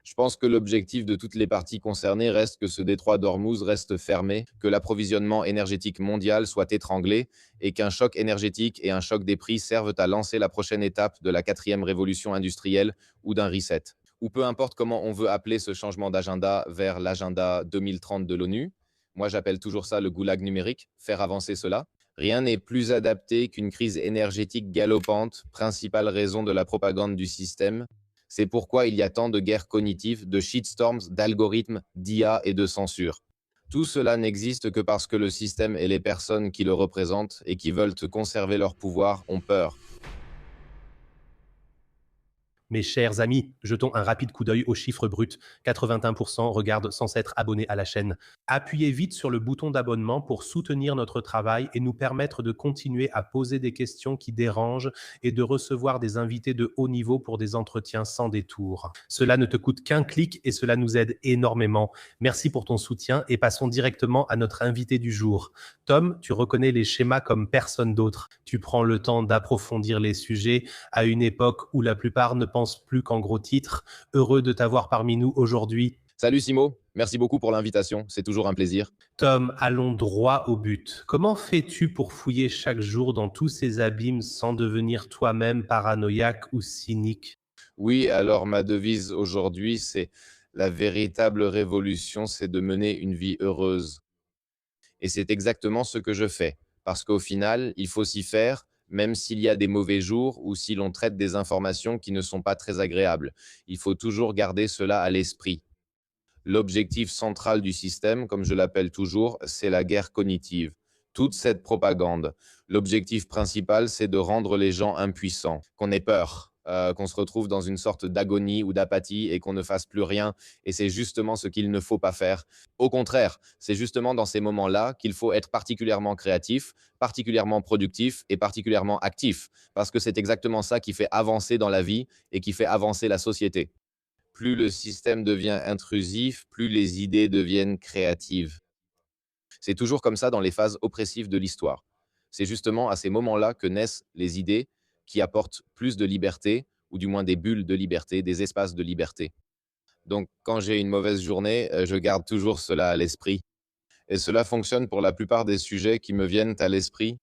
Je pense que l'objectif de toutes les parties concernées reste que ce détroit d'Ormuz reste fermé, que l'approvisionnement énergétique mondial soit étranglé et qu'un choc énergétique et un choc des prix servent à lancer la prochaine étape de la quatrième révolution industrielle ou d'un reset. Ou peu importe comment on veut appeler ce changement d'agenda vers l'agenda 2030 de l'ONU. Moi, j'appelle toujours ça le goulag numérique, faire avancer cela. Rien n'est plus adapté qu'une crise énergétique galopante, principale raison de la propagande du système. C'est pourquoi il y a tant de guerres cognitives, de shitstorms, d'algorithmes, d'IA et de censure. Tout cela n'existe que parce que le système et les personnes qui le représentent et qui veulent conserver leur pouvoir ont peur. Mes chers amis, jetons un rapide coup d'œil aux chiffres bruts. 81% regardent sans s'être abonnés à la chaîne. Appuyez vite sur le bouton d'abonnement pour soutenir notre travail et nous permettre de continuer à poser des questions qui dérangent et de recevoir des invités de haut niveau pour des entretiens sans détour. Cela ne te coûte qu'un clic et cela nous aide énormément. Merci pour ton soutien et passons directement à notre invité du jour. Tom, tu reconnais les schémas comme personne d'autre. Tu prends le temps d'approfondir les sujets à une époque où la plupart ne pensent plus qu'en gros titres. Heureux de t'avoir parmi nous aujourd'hui. Salut Simo, merci beaucoup pour l'invitation, c'est toujours un plaisir. Tom, allons droit au but. Comment fais-tu pour fouiller chaque jour dans tous ces abîmes sans devenir toi-même paranoïaque ou cynique? Oui, alors ma devise aujourd'hui, c'est la véritable révolution, c'est de mener une vie heureuse. Et c'est exactement ce que je fais. Parce qu'au final, il faut s'y faire, même s'il y a des mauvais jours ou si l'on traite des informations qui ne sont pas très agréables. Il faut toujours garder cela à l'esprit. L'objectif central du système, comme je l'appelle toujours, c'est la guerre cognitive. Toute cette propagande, l'objectif principal, c'est de rendre les gens impuissants, qu'on ait peur, qu'on se retrouve dans une sorte d'agonie ou d'apathie et qu'on ne fasse plus rien. Et c'est justement ce qu'il ne faut pas faire. Au contraire, c'est justement dans ces moments-là qu'il faut être particulièrement créatif, particulièrement productif et particulièrement actif. Parce que c'est exactement ça qui fait avancer dans la vie et qui fait avancer la société. Plus le système devient intrusif, plus les idées deviennent créatives. C'est toujours comme ça dans les phases oppressives de l'histoire. C'est justement à ces moments-là que naissent les idées qui apportent plus de liberté, ou du moins des bulles de liberté, des espaces de liberté. Donc quand j'ai une mauvaise journée, je garde toujours cela à l'esprit. Et cela fonctionne pour la plupart des sujets qui me viennent à l'esprit.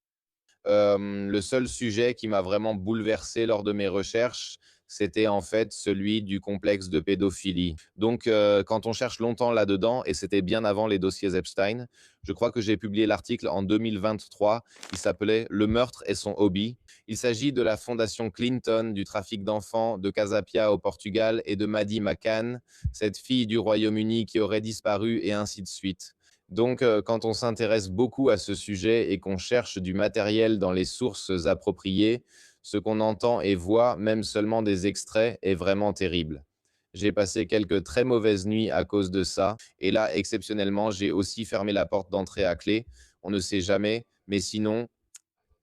Le seul sujet qui m'a vraiment bouleversé lors de mes recherches, c'était en fait celui du complexe de pédophilie. Donc, quand on cherche longtemps là-dedans, et c'était bien avant les dossiers Epstein, je crois que j'ai publié l'article en 2023 qui s'appelait «Le meurtre et son hobby». Il s'agit de la fondation Clinton, du trafic d'enfants, de Casapia au Portugal et de Maddie McCann, cette fille du Royaume-Uni qui aurait disparu et ainsi de suite. Donc, quand on s'intéresse beaucoup à ce sujet et qu'on cherche du matériel dans les sources appropriées, ce qu'on entend et voit, même seulement des extraits, est vraiment terrible. J'ai passé quelques très mauvaises nuits à cause de ça, et là, exceptionnellement, j'ai aussi fermé la porte d'entrée à clé. On ne sait jamais, mais sinon,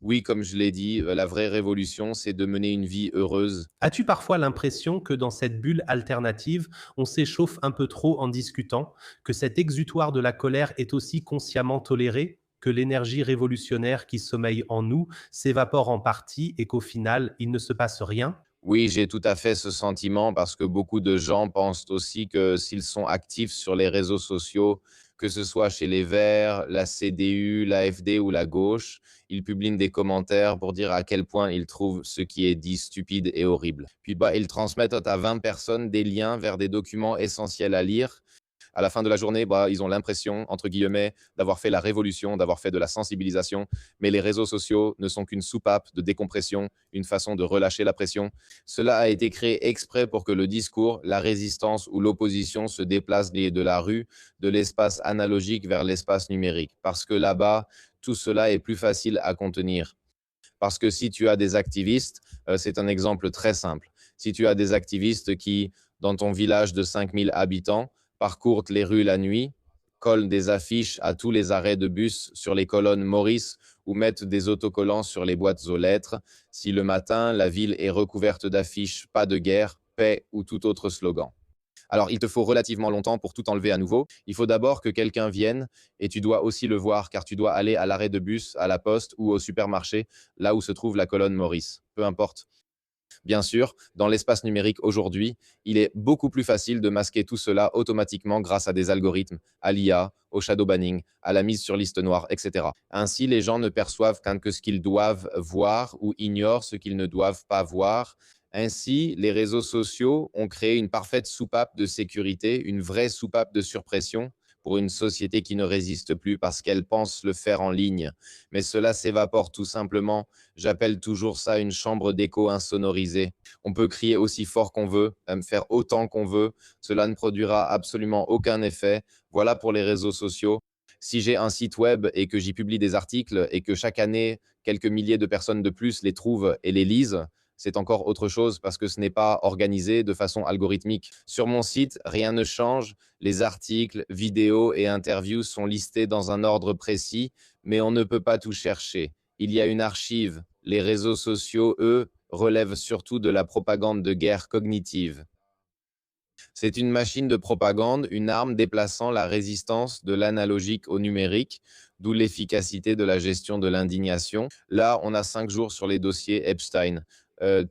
oui, comme je l'ai dit, la vraie révolution, c'est de mener une vie heureuse. As-tu parfois l'impression que dans cette bulle alternative, on s'échauffe un peu trop en discutant, que cet exutoire de la colère est aussi consciemment toléré, que l'énergie révolutionnaire qui sommeille en nous s'évapore en partie et qu'au final, il ne se passe rien? Oui, j'ai tout à fait ce sentiment parce que beaucoup de gens pensent aussi que s'ils sont actifs sur les réseaux sociaux, que ce soit chez les Verts, la CDU, l'AfD ou la gauche, ils publient des commentaires pour dire à quel point ils trouvent ce qui est dit stupide et horrible. Puis bah, ils transmettent à 20 personnes des liens vers des documents essentiels à lire. À la fin de la journée, bah, ils ont l'impression, entre guillemets, d'avoir fait la révolution, d'avoir fait de la sensibilisation, mais les réseaux sociaux ne sont qu'une soupape de décompression, une façon de relâcher la pression. Cela a été créé exprès pour que le discours, la résistance ou l'opposition se déplacent de la rue, de l'espace analogique vers l'espace numérique, parce que là-bas, tout cela est plus facile à contenir. Parce que si tu as des activistes, c'est un exemple très simple. Si tu as des activistes qui, dans ton village de 5000 habitants, parcourent les rues la nuit, collent des affiches à tous les arrêts de bus sur les colonnes Maurice ou mettent des autocollants sur les boîtes aux lettres, si le matin, la ville est recouverte d'affiches «Pas de guerre», «Paix» ou tout autre slogan. Alors, il te faut relativement longtemps pour tout enlever à nouveau. Il faut d'abord que quelqu'un vienne et tu dois aussi le voir car tu dois aller à l'arrêt de bus, à la poste ou au supermarché, là où se trouve la colonne Maurice. Peu importe. Bien sûr, dans l'espace numérique aujourd'hui, il est beaucoup plus facile de masquer tout cela automatiquement grâce à des algorithmes, à l'IA, au shadow banning, à la mise sur liste noire, etc. Ainsi, les gens ne perçoivent qu'un que ce qu'ils doivent voir ou ignorent ce qu'ils ne doivent pas voir. Ainsi, les réseaux sociaux ont créé une parfaite soupape de sécurité, une vraie soupape de surpression pour une société qui ne résiste plus parce qu'elle pense le faire en ligne. Mais cela s'évapore tout simplement. J'appelle toujours ça une chambre d'écho insonorisée. On peut crier aussi fort qu'on veut, faire autant qu'on veut. Cela ne produira absolument aucun effet. Voilà pour les réseaux sociaux. Si j'ai un site web et que j'y publie des articles et que chaque année, quelques milliers de personnes de plus les trouvent et les lisent, c'est encore autre chose parce que ce n'est pas organisé de façon algorithmique. Sur mon site, rien ne change. Les articles, vidéos et interviews sont listés dans un ordre précis, mais on ne peut pas tout chercher. Il y a une archive. Les réseaux sociaux, eux, relèvent surtout de la propagande de guerre cognitive. C'est une machine de propagande, une arme déplaçant la résistance de l'analogique au numérique, d'où l'efficacité de la gestion de l'indignation. Là, on a 5 jours sur les dossiers Epstein.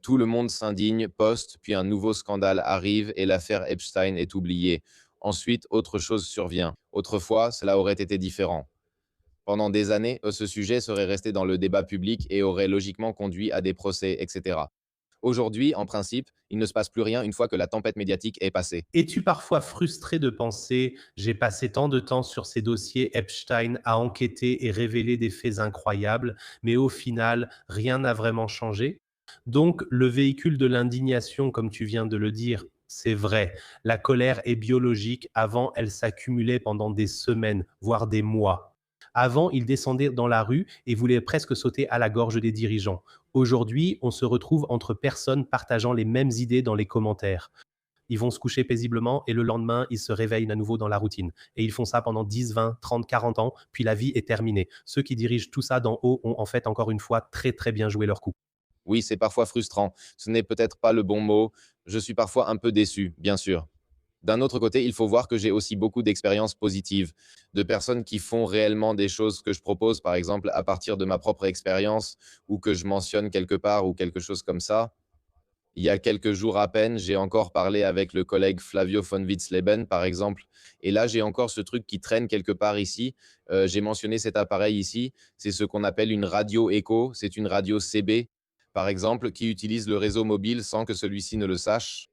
Tout le monde s'indigne, poste, puis un nouveau scandale arrive et l'affaire Epstein est oubliée. Ensuite, autre chose survient. Autrefois, cela aurait été différent. Pendant des années, ce sujet serait resté dans le débat public et aurait logiquement conduit à des procès, etc. Aujourd'hui, en principe, il ne se passe plus rien une fois que la tempête médiatique est passée. Es-tu parfois frustré de penser: «J'ai passé tant de temps sur ces dossiers Epstein à enquêter et révéler des faits incroyables, mais au final, rien n'a vraiment changé?» Donc le véhicule de l'indignation, comme tu viens de le dire, c'est vrai. La colère est biologique. Avant, elle s'accumulait pendant des semaines, voire des mois. Avant, ils descendaient dans la rue et voulaient presque sauter à la gorge des dirigeants. Aujourd'hui, on se retrouve entre personnes partageant les mêmes idées dans les commentaires. Ils vont se coucher paisiblement et le lendemain, ils se réveillent à nouveau dans la routine. Et ils font ça pendant 10, 20, 30, 40 ans, puis la vie est terminée. Ceux qui dirigent tout ça d'en haut ont en fait encore une fois très très bien joué leur coup. Oui, c'est parfois frustrant. Ce n'est peut-être pas le bon mot. Je suis parfois un peu déçu, bien sûr. D'un autre côté, il faut voir que j'ai aussi beaucoup d'expériences positives, de personnes qui font réellement des choses que je propose, par exemple, à partir de ma propre expérience ou que je mentionne quelque part ou quelque chose comme ça. Il y a quelques jours à peine, j'ai encore parlé avec le collègue Flavio von Witzleben, par exemple. Et là, j'ai encore ce truc qui traîne quelque part ici. J'ai mentionné cet appareil ici. C'est ce qu'on appelle une radio écho. C'est une radio CB, par exemple, qui utilise le réseau mobile sans que celui-ci ne le sache.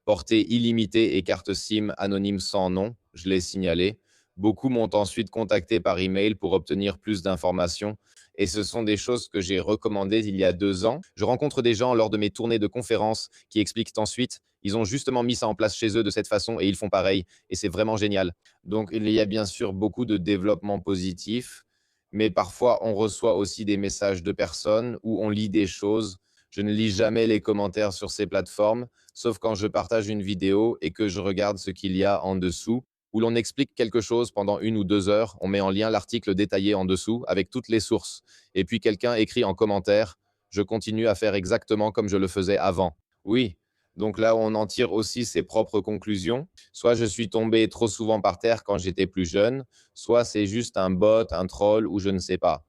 Portée illimitée et carte SIM anonyme sans nom, je l'ai signalé. Beaucoup m'ont ensuite contacté par email pour obtenir plus d'informations et ce sont des choses que j'ai recommandées il y a 2 ans. Je rencontre des gens lors de mes tournées de conférences qui expliquent ensuite, ils ont justement mis ça en place chez eux de cette façon et ils font pareil et c'est vraiment génial. Donc il y a bien sûr beaucoup de développement positif, mais parfois on reçoit aussi des messages de personnes où on lit des choses. Je ne lis jamais les commentaires sur ces plateformes sauf quand je partage une vidéo et que je regarde ce qu'il y a en dessous, où l'on explique quelque chose pendant 1 ou 2 heures, on met en lien l'article détaillé en dessous avec toutes les sources. Et puis quelqu'un écrit en commentaire, je continue à faire exactement comme je le faisais avant. Oui, donc là, on en tire aussi ses propres conclusions. Soit je suis tombé trop souvent par terre quand j'étais plus jeune, soit c'est juste un bot, un troll ou je ne sais pas.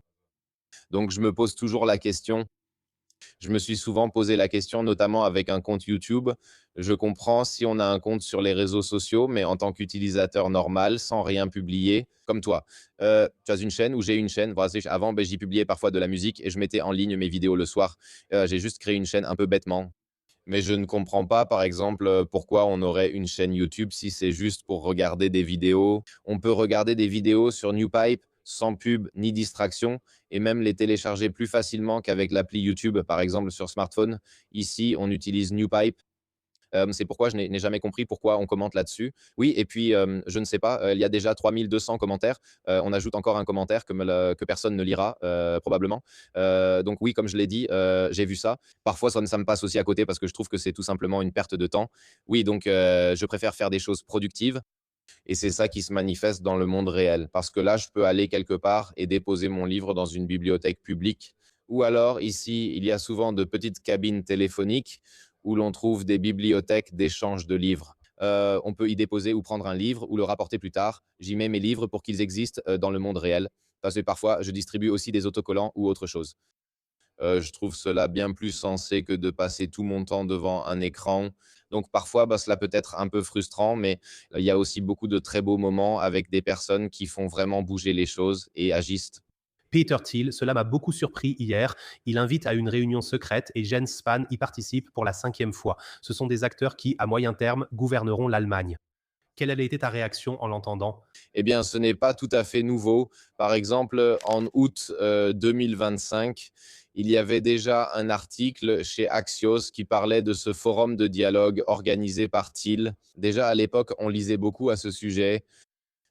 Donc je me pose toujours la question, je me suis souvent posé la question, notamment avec un compte YouTube. Je comprends si on a un compte sur les réseaux sociaux, mais en tant qu'utilisateur normal, sans rien publier, comme toi. Tu as une chaîne ou j'ai une chaîne. Voilà, avant, ben, j'y publiais parfois de la musique et je mettais en ligne mes vidéos le soir. J'ai juste créé une chaîne un peu bêtement. Mais je ne comprends pas, par exemple, pourquoi on aurait une chaîne YouTube si c'est juste pour regarder des vidéos. On peut regarder des vidéos sur NewPipe sans pub ni distraction et même les télécharger plus facilement qu'avec l'appli YouTube, par exemple sur smartphone. Ici, on utilise NewPipe. C'est pourquoi je n'ai jamais compris pourquoi on commente là-dessus. Oui, et puis, je ne sais pas, il y a déjà 3200 commentaires. On ajoute encore un commentaire que personne ne lira, probablement. Donc oui, comme je l'ai dit, j'ai vu ça. Parfois, ça me passe aussi à côté parce que je trouve que c'est tout simplement une perte de temps. Oui, donc je préfère faire des choses productives et c'est ça qui se manifeste dans le monde réel. Parce que là, je peux aller quelque part et déposer mon livre dans une bibliothèque publique. Ou alors, ici, il y a souvent de petites cabines téléphoniques où l'on trouve des bibliothèques d'échange de livres. On peut y déposer ou prendre un livre ou le rapporter plus tard. J'y mets mes livres pour qu'ils existent dans le monde réel. Parce que parfois, je distribue aussi des autocollants ou autre chose. Je trouve cela bien plus sensé que de passer tout mon temps devant un écran. Donc parfois, bah, cela peut être un peu frustrant, mais il y a aussi beaucoup de très beaux moments avec des personnes qui font vraiment bouger les choses et agissent. Peter Thiel, cela m'a beaucoup surpris hier. Il invite à une réunion secrète et Jens Spahn y participe pour la 5e fois. Ce sont des acteurs qui, à moyen terme, gouverneront l'Allemagne. Quelle a été ta réaction en l'entendant? Eh bien, ce n'est pas tout à fait nouveau. Par exemple, en août 2025, il y avait déjà un article chez Axios qui parlait de ce forum de dialogue organisé par Thiel. Déjà à l'époque, on lisait beaucoup à ce sujet.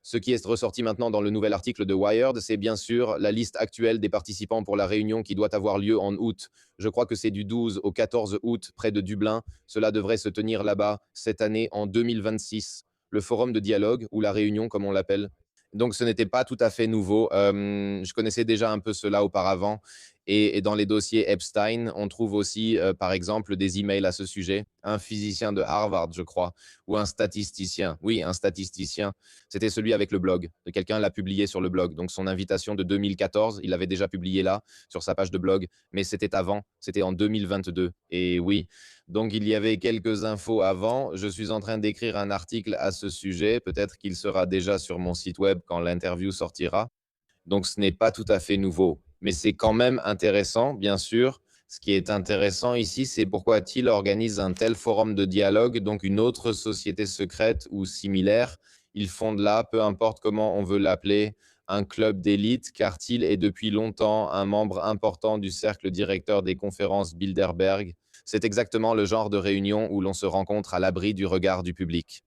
Ce qui est ressorti maintenant dans le nouvel article de Wired, c'est bien sûr la liste actuelle des participants pour la réunion qui doit avoir lieu en août. Je crois que c'est du 12 au 14 août près de Dublin. Cela devrait se tenir là-bas cette année en 2026. Le forum de dialogue ou la réunion comme on l'appelle. Donc ce n'était pas tout à fait nouveau. Je connaissais déjà un peu cela auparavant. Et dans les dossiers Epstein, on trouve aussi, par exemple, des emails à ce sujet. Un physicien de Harvard, je crois, ou un statisticien. Oui, un statisticien. C'était celui avec le blog. Quelqu'un l'a publié sur le blog. Donc son invitation de 2014, il l'avait déjà publié là, sur sa page de blog. Mais c'était avant, c'était en 2022. Et oui, donc il y avait quelques infos avant. Je suis en train d'écrire un article à ce sujet. Peut-être qu'il sera déjà sur mon site web quand l'interview sortira. Donc ce n'est pas tout à fait nouveau. Mais c'est quand même intéressant, bien sûr. Ce qui est intéressant ici, c'est pourquoi Thiel organise un tel forum de dialogue, donc une autre société secrète ou similaire. Ils fondent là, peu importe comment on veut l'appeler, un club d'élite, car Thiel est depuis longtemps un membre important du cercle directeur des conférences Bilderberg. C'est exactement le genre de réunion où l'on se rencontre à l'abri du regard du public,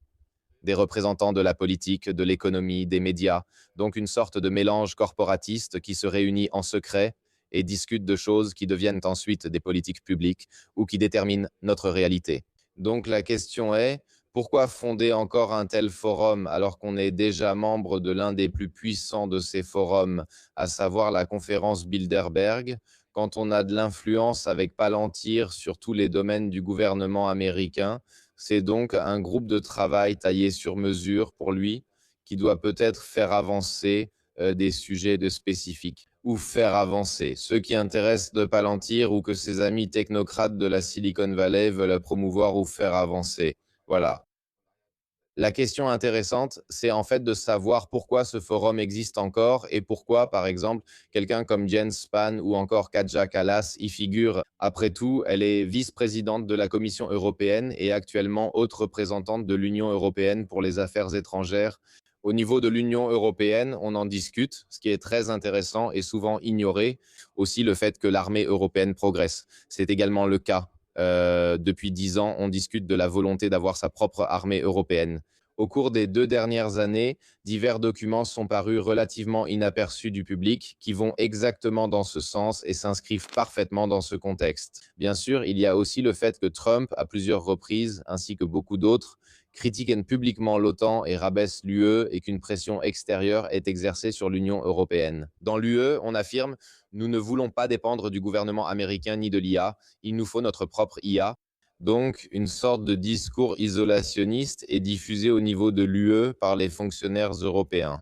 des représentants de la politique, de l'économie, des médias, donc une sorte de mélange corporatiste qui se réunit en secret et discute de choses qui deviennent ensuite des politiques publiques ou qui déterminent notre réalité. Donc la question est, pourquoi fonder encore un tel forum alors qu'on est déjà membre de l'un des plus puissants de ces forums, à savoir la conférence Bilderberg, quand on a de l'influence avec Palantir sur tous les domaines du gouvernement américain? C'est donc un groupe de travail taillé sur mesure pour lui, qui doit peut-être faire avancer des sujets de spécifiques ou faire avancer ceux qui intéressent de Palantir ou que ses amis technocrates de la Silicon Valley veulent promouvoir ou faire avancer. Voilà. La question intéressante, c'est en fait de savoir pourquoi ce forum existe encore et pourquoi, par exemple, quelqu'un comme Jens Spahn ou encore Kaja Kallas y figure. Après tout, elle est vice-présidente de la Commission européenne et actuellement haute représentante de l'Union européenne pour les affaires étrangères. Au niveau de l'Union européenne, on en discute, ce qui est très intéressant et souvent ignoré. Aussi le fait que l'armée européenne progresse. C'est également le cas. Depuis 10 ans, on discute de la volonté d'avoir sa propre armée européenne. Au cours des 2 dernières années, divers documents sont parus relativement inaperçus du public qui vont exactement dans ce sens et s'inscrivent parfaitement dans ce contexte. Bien sûr, il y a aussi le fait que Trump, à plusieurs reprises, ainsi que beaucoup d'autres, critiquent publiquement l'OTAN et rabaissent l'UE et qu'une pression extérieure est exercée sur l'Union européenne. Dans l'UE, on affirme: nous ne voulons pas dépendre du gouvernement américain ni de l'IA, il nous faut notre propre IA. Donc, une sorte de discours isolationniste est diffusé au niveau de l'UE par les fonctionnaires européens,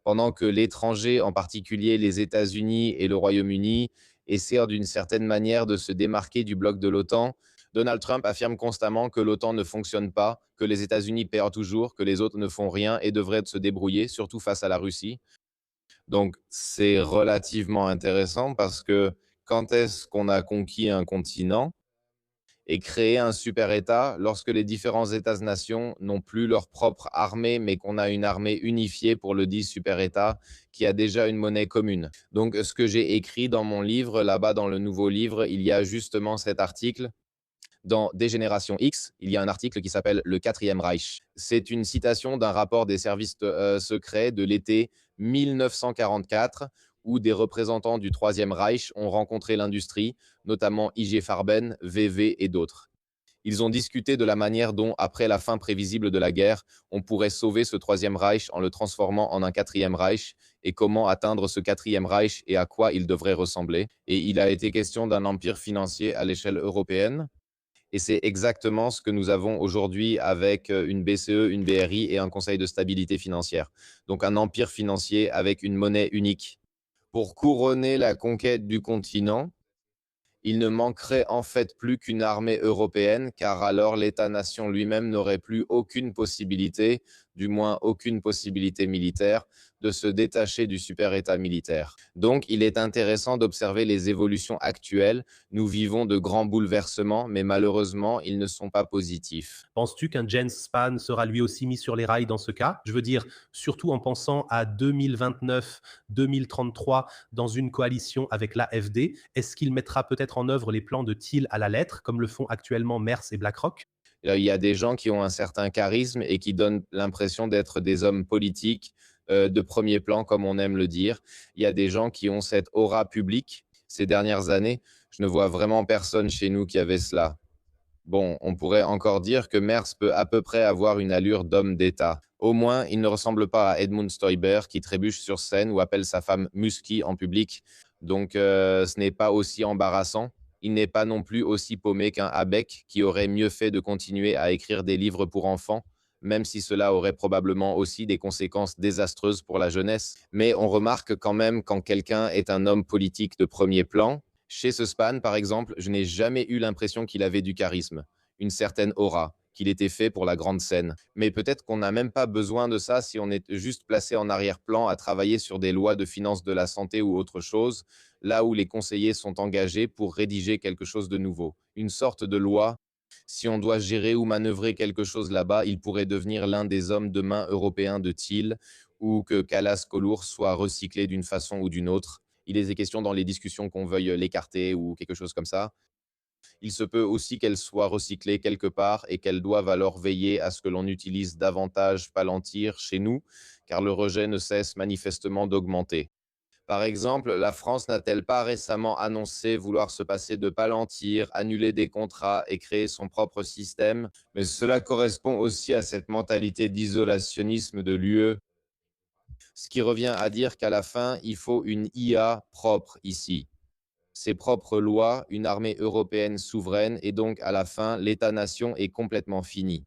pendant que l'étranger, en particulier les États-Unis et le Royaume-Uni, essaient d'une certaine manière de se démarquer du bloc de l'OTAN. Donald Trump affirme constamment que l'OTAN ne fonctionne pas, que les États-Unis perdent toujours, que les autres ne font rien et devraient se débrouiller, surtout face à la Russie. Donc, c'est relativement intéressant parce que quand est-ce qu'on a conquis un continent et créé un super État lorsque les différents États-nations n'ont plus leur propre armée, mais qu'on a une armée unifiée pour le dit super État qui a déjà une monnaie commune. Donc, ce que j'ai écrit dans mon livre, là-bas dans le nouveau livre, il y a justement cet article. Dans Des générations X, il y a un article qui s'appelle Le Quatrième Reich. C'est une citation d'un rapport des services secrets de l'été 1944 où des représentants du Troisième Reich ont rencontré l'industrie, notamment IG Farben, VV et d'autres. Ils ont discuté de la manière dont, après la fin prévisible de la guerre, on pourrait sauver ce Troisième Reich en le transformant en un Quatrième Reich et comment atteindre ce Quatrième Reich et à quoi il devrait ressembler. Et il a été question d'un empire financier à l'échelle européenne, et c'est exactement ce que nous avons aujourd'hui avec une BCE, une BRI et un Conseil de stabilité financière. Donc un empire financier avec une monnaie unique. Pour couronner la conquête du continent, Il ne manquerait en fait plus qu'une armée européenne, car alors l'État-nation lui-même n'aurait plus aucune possibilité, du moins aucune possibilité militaire, de se détacher du super-État militaire. Donc, il est intéressant d'observer les évolutions actuelles. Nous vivons de grands bouleversements, mais malheureusement, ils ne sont pas positifs. Penses-tu qu'un Jens Spahn sera lui aussi mis sur les rails dans ce cas? Je veux dire, surtout en pensant à 2029-2033 dans une coalition avec l'AfD, est-ce qu'il mettra peut-être en œuvre les plans de Thiel à la lettre, comme le font actuellement Merz et BlackRock? Il y a des gens qui ont un certain charisme et qui donnent l'impression d'être des hommes politiques de premier plan, comme on aime le dire. Il y a des gens qui ont cette aura publique. Ces dernières années, je ne vois vraiment personne chez nous qui avait cela. Bon, on pourrait encore dire que Merz peut à peu près avoir une allure d'homme d'État. Au moins, il ne ressemble pas à Edmund Stoiber qui trébuche sur scène ou appelle sa femme Musky en public. Donc, ce n'est pas aussi embarrassant. Il n'est pas non plus aussi paumé qu'un Habeck qui aurait mieux fait de continuer à écrire des livres pour enfants, même si cela aurait probablement aussi des conséquences désastreuses pour la jeunesse. Mais on remarque quand même quand quelqu'un est un homme politique de premier plan. Chez ce Span, par exemple, je n'ai jamais eu l'impression qu'il avait du charisme, une certaine aura, qu'il était fait pour la grande scène. Mais peut-être qu'on n'a même pas besoin de ça si on est juste placé en arrière-plan à travailler sur des lois de finances de la santé ou autre chose, là où les conseillers sont engagés pour rédiger quelque chose de nouveau. Une sorte de loi. Si on doit gérer ou manœuvrer quelque chose là-bas, il pourrait devenir l'un des hommes de main européens de Thiel ou que Calas Colour soit recyclé d'une façon ou d'une autre. Il est question dans les discussions qu'on veuille l'écarter ou quelque chose comme ça. Il se peut aussi qu'elle soit recyclée quelque part et qu'elle doive alors veiller à ce que l'on utilise davantage Palantir chez nous, car le rejet ne cesse manifestement d'augmenter. Par exemple, la France n'a-t-elle pas récemment annoncé vouloir se passer de Palantir, annuler des contrats et créer son propre système? Mais cela correspond aussi à cette mentalité d'isolationnisme de l'UE, ce qui revient à dire qu'à la fin, il faut une IA propre ici. Ses propres lois, une armée européenne souveraine, et donc à la fin, l'État-nation est complètement fini.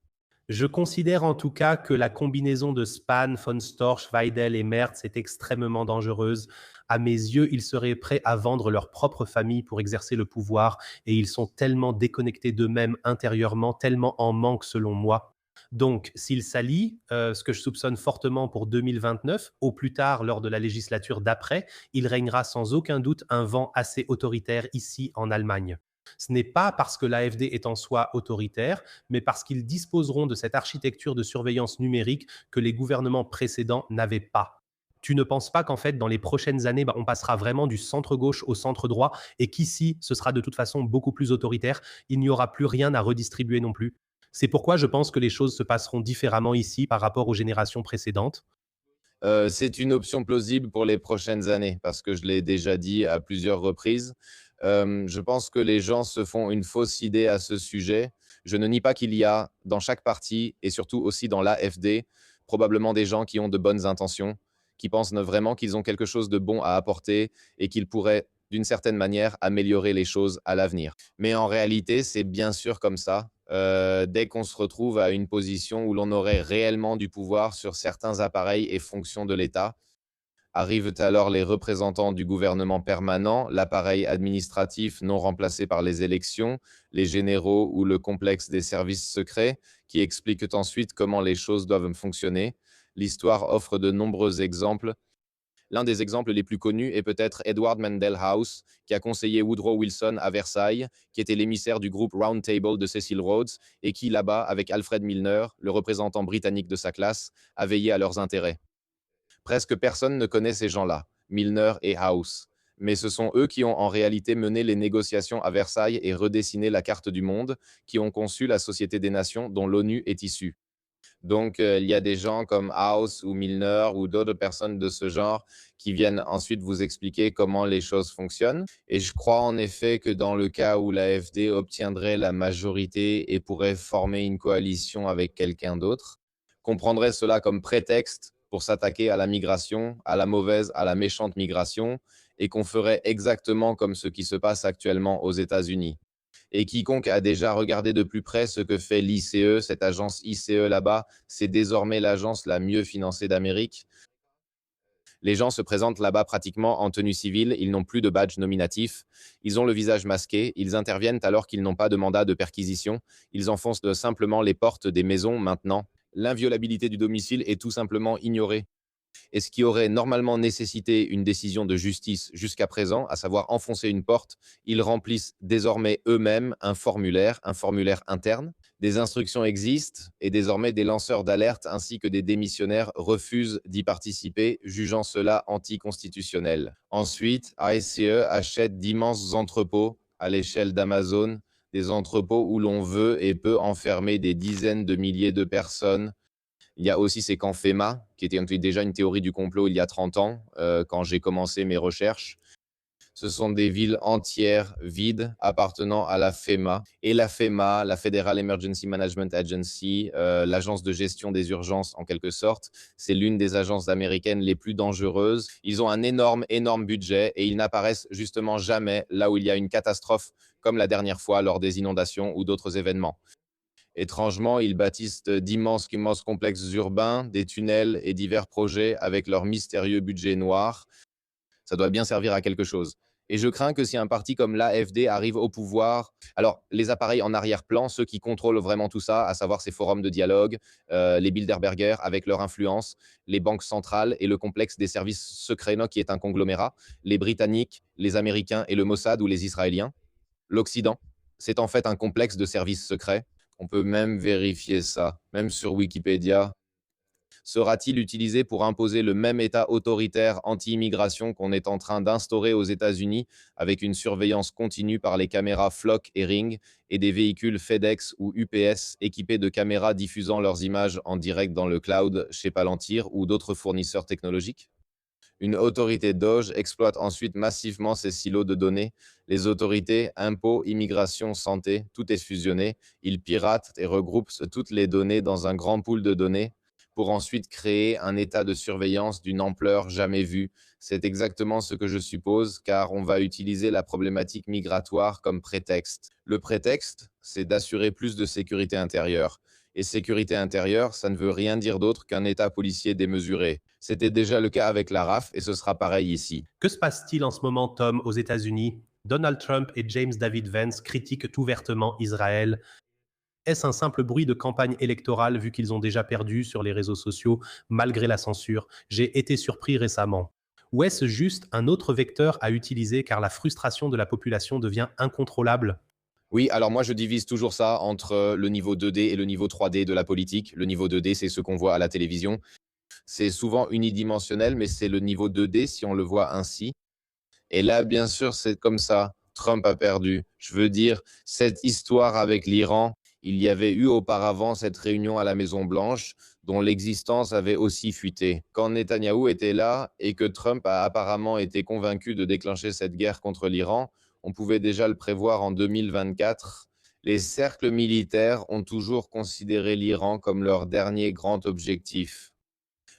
Je considère en tout cas que la combinaison de Spahn, von Storch, Weidel et Merz est extrêmement dangereuse. À mes yeux, ils seraient prêts à vendre leur propre famille pour exercer le pouvoir et ils sont tellement déconnectés d'eux-mêmes intérieurement, tellement en manque selon moi. Donc, s'ils s'allient, ce que je soupçonne fortement pour 2029, au plus tard lors de la législature d'après, il régnera sans aucun doute un vent assez autoritaire ici en Allemagne. Ce n'est pas parce que l'AfD est en soi autoritaire, mais parce qu'ils disposeront de cette architecture de surveillance numérique que les gouvernements précédents n'avaient pas. Tu ne penses pas qu'en fait, dans les prochaines années, on passera vraiment du centre-gauche au centre-droit et qu'ici, ce sera de toute façon beaucoup plus autoritaire. Il n'y aura plus rien à redistribuer non plus. C'est pourquoi je pense que les choses se passeront différemment ici par rapport aux générations précédentes. C'est une option plausible pour les prochaines années, parce que je l'ai déjà dit à plusieurs reprises. Je pense que les gens se font une fausse idée à ce sujet. Je ne nie pas qu'il y a dans chaque parti, et surtout aussi dans l'AfD, probablement des gens qui ont de bonnes intentions, qui pensent vraiment qu'ils ont quelque chose de bon à apporter et qu'ils pourraient, d'une certaine manière, améliorer les choses à l'avenir. Mais en réalité, c'est bien sûr comme ça. Dès qu'on se retrouve à une position où l'on aurait réellement du pouvoir sur certains appareils et fonctions de l'État, arrivent alors les représentants du gouvernement permanent, l'appareil administratif non remplacé par les élections, les généraux ou le complexe des services secrets, qui expliquent ensuite comment les choses doivent fonctionner. L'histoire offre de nombreux exemples. L'un des exemples les plus connus est peut-être Edward Mandell House, qui a conseillé Woodrow Wilson à Versailles, qui était l'émissaire du groupe Round Table de Cecil Rhodes, et qui, là-bas, avec Alfred Milner, le représentant britannique de sa classe, a veillé à leurs intérêts. Presque personne ne connaît ces gens-là, Milner et House. Mais ce sont eux qui ont en réalité mené les négociations à Versailles et redessiné la carte du monde, qui ont conçu la Société des Nations dont l'ONU est issue. Donc, il y a des gens comme House ou Milner ou d'autres personnes de ce genre qui viennent ensuite vous expliquer comment les choses fonctionnent. Et je crois en effet que dans le cas où l'AfD obtiendrait la majorité et pourrait former une coalition avec quelqu'un d'autre, qu'on prendrait cela comme prétexte pour s'attaquer à la migration, à la mauvaise, à la méchante migration, et qu'on ferait exactement comme ce qui se passe actuellement aux États-Unis. Et quiconque a déjà regardé de plus près ce que fait l'ICE, cette agence ICE là-bas, c'est désormais l'agence la mieux financée d'Amérique. Les gens se présentent là-bas pratiquement en tenue civile, ils n'ont plus de badge nominatif, ils ont le visage masqué, ils interviennent alors qu'ils n'ont pas de mandat de perquisition, ils enfoncent simplement les portes des maisons maintenant. L'inviolabilité du domicile est tout simplement ignorée. Et ce qui aurait normalement nécessité une décision de justice jusqu'à présent, à savoir enfoncer une porte, ils remplissent désormais eux-mêmes un formulaire interne. Des instructions existent et désormais des lanceurs d'alerte ainsi que des démissionnaires refusent d'y participer, jugeant cela anticonstitutionnel. Ensuite, ICE achète d'immenses entrepôts à l'échelle d'Amazon, des entrepôts où l'on veut et peut enfermer des dizaines de milliers de personnes. Il y a aussi ces camps FEMA, qui était déjà une théorie du complot il y a 30 ans, quand j'ai commencé mes recherches. Ce sont des villes entières vides appartenant à la FEMA. Et la FEMA, la Federal Emergency Management Agency, l'agence de gestion des urgences en quelque sorte, c'est l'une des agences américaines les plus dangereuses. Ils ont un énorme, énorme budget et ils n'apparaissent justement jamais là où il y a une catastrophe, comme la dernière fois lors des inondations ou d'autres événements. Étrangement, ils bâtissent d'immenses complexes urbains, des tunnels et divers projets avec leur mystérieux budget noir. Ça doit bien servir à quelque chose. Et je crains que si un parti comme l'AfD arrive au pouvoir, alors les appareils en arrière-plan, ceux qui contrôlent vraiment tout ça, à savoir ces forums de dialogue, les Bilderberger avec leur influence, les banques centrales et le complexe des services secrets, qui est un conglomérat, les Britanniques, les Américains et le Mossad ou les Israéliens, l'Occident, c'est en fait un complexe de services secrets. On peut même vérifier ça, même sur Wikipédia. Sera-t-il utilisé pour imposer le même État autoritaire anti-immigration qu'on est en train d'instaurer aux États-Unis avec une surveillance continue par les caméras Flock et Ring et des véhicules FedEx ou UPS équipés de caméras diffusant leurs images en direct dans le cloud chez Palantir ou d'autres fournisseurs technologiques? Une autorité Doge exploite ensuite massivement ces silos de données. Les autorités, impôts, immigration, santé, tout est fusionné. Ils piratent et regroupent toutes les données dans un grand pool de données pour ensuite créer un état de surveillance d'une ampleur jamais vue. C'est exactement ce que je suppose, car on va utiliser la problématique migratoire comme prétexte. Le prétexte, c'est d'assurer plus de sécurité intérieure. Et sécurité intérieure, ça ne veut rien dire d'autre qu'un État policier démesuré. C'était déjà le cas avec la RAF et ce sera pareil ici. Que se passe-t-il en ce moment, Tom, aux États-Unis? Donald Trump et James David Vance critiquent ouvertement Israël. Est-ce un simple bruit de campagne électorale vu qu'ils ont déjà perdu sur les réseaux sociaux malgré la censure? J'ai été surpris récemment. Ou est-ce juste un autre vecteur à utiliser car la frustration de la population devient incontrôlable? Oui, alors moi je divise toujours ça entre le niveau 2D et le niveau 3D de la politique. Le niveau 2D, c'est ce qu'on voit à la télévision. C'est souvent unidimensionnel, mais c'est le niveau 2D si on le voit ainsi. Et là, bien sûr, c'est comme ça. Trump a perdu. Je veux dire, cette histoire avec l'Iran, il y avait eu auparavant cette réunion à la Maison-Blanche dont l'existence avait aussi fuité. Quand Netanyahou était là et que Trump a apparemment été convaincu de déclencher cette guerre contre l'Iran, on pouvait déjà le prévoir en 2024. Les cercles militaires ont toujours considéré l'Iran comme leur dernier grand objectif.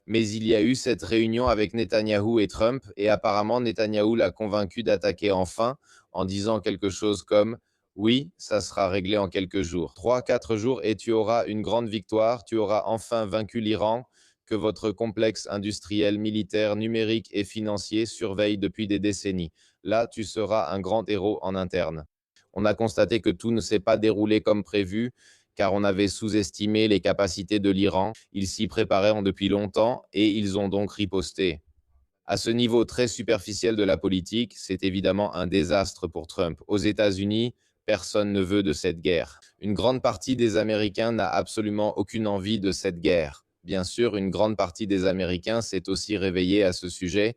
Mais il y a eu cette réunion avec Netanyahou et Trump, et apparemment Netanyahou l'a convaincu d'attaquer enfin, en disant quelque chose comme oui, ça sera réglé en quelques jours. 3, 4 jours et tu auras une grande victoire, tu auras enfin vaincu l'Iran, que votre complexe industriel, militaire, numérique et financier surveille depuis des décennies. Là, tu seras un grand héros en interne. On a constaté que tout ne s'est pas déroulé comme prévu, car on avait sous-estimé les capacités de l'Iran. Ils s'y préparaient depuis longtemps et ils ont donc riposté. À ce niveau très superficiel de la politique, c'est évidemment un désastre pour Trump. Aux États-Unis, personne ne veut de cette guerre. Une grande partie des Américains n'a absolument aucune envie de cette guerre. Bien sûr, une grande partie des Américains s'est aussi réveillée à ce sujet.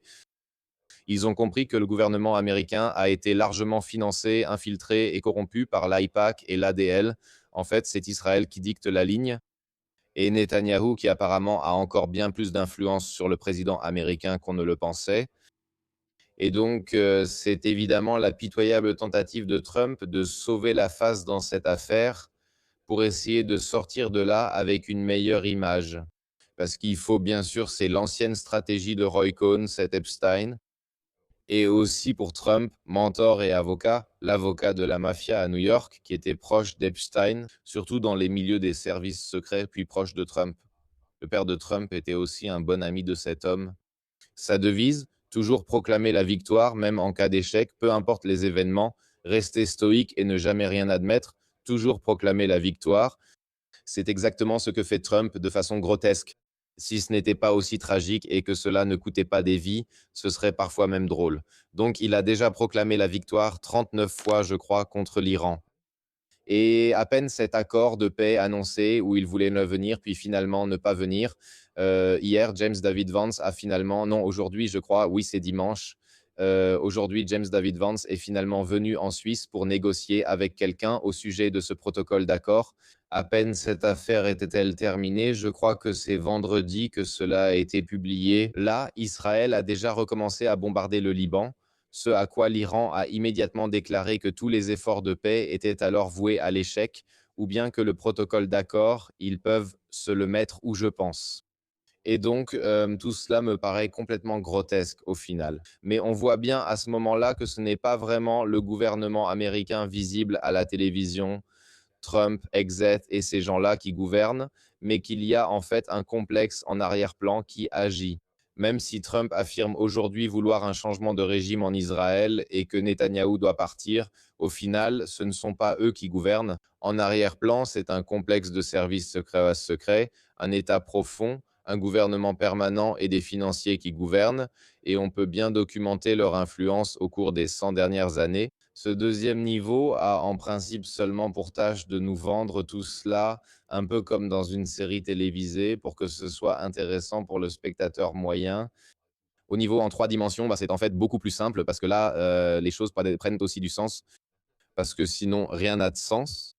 Ils ont compris que le gouvernement américain a été largement financé, infiltré et corrompu par l'AIPAC et l'ADL. En fait, c'est Israël qui dicte la ligne et Netanyahou qui apparemment a encore bien plus d'influence sur le président américain qu'on ne le pensait. Et donc, c'est évidemment la pitoyable tentative de Trump de sauver la face dans cette affaire pour essayer de sortir de là avec une meilleure image. Parce qu'il faut bien sûr, c'est l'ancienne stratégie de Roy Cohn, cet Epstein, et aussi pour Trump, mentor et avocat, l'avocat de la mafia à New York, qui était proche d'Epstein, surtout dans les milieux des services secrets, puis proche de Trump. Le père de Trump était aussi un bon ami de cet homme. Sa devise, toujours proclamer la victoire, même en cas d'échec, peu importe les événements, rester stoïque et ne jamais rien admettre, toujours proclamer la victoire. C'est exactement ce que fait Trump de façon grotesque. Si ce n'était pas aussi tragique et que cela ne coûtait pas des vies, ce serait parfois même drôle. Donc il a déjà proclamé la victoire 39 fois, je crois, contre l'Iran. Et à peine cet accord de paix annoncé, où il voulait ne venir, puis finalement ne pas venir. Hier, James David Vance a finalement, non, aujourd'hui, je crois, oui, c'est dimanche. Aujourd'hui, James David Vance est finalement venu en Suisse pour négocier avec quelqu'un au sujet de ce protocole d'accord. À peine cette affaire était-elle terminée, je crois que c'est vendredi que cela a été publié. Là, Israël a déjà recommencé à bombarder le Liban, ce à quoi l'Iran a immédiatement déclaré que tous les efforts de paix étaient alors voués à l'échec, ou bien que le protocole d'accord, ils peuvent se le mettre où je pense. Et donc, tout cela me paraît complètement grotesque au final. Mais on voit bien à ce moment-là que ce n'est pas vraiment le gouvernement américain visible à la télévision, Trump, Exet et ces gens-là qui gouvernent, mais qu'il y a en fait un complexe en arrière-plan qui agit. Même si Trump affirme aujourd'hui vouloir un changement de régime en Israël et que Netanyahou doit partir, au final, ce ne sont pas eux qui gouvernent. En arrière-plan, c'est un complexe de services secrets à secrets, un État profond, un gouvernement permanent et des financiers qui gouvernent, et on peut bien documenter leur influence au cours des 100 dernières années. Ce deuxième niveau a en principe seulement pour tâche de nous vendre tout cela un peu comme dans une série télévisée pour que ce soit intéressant pour le spectateur moyen. Au niveau en 3 dimensions, bah, c'est en fait beaucoup plus simple parce que là, les choses prennent aussi du sens parce que sinon rien n'a de sens.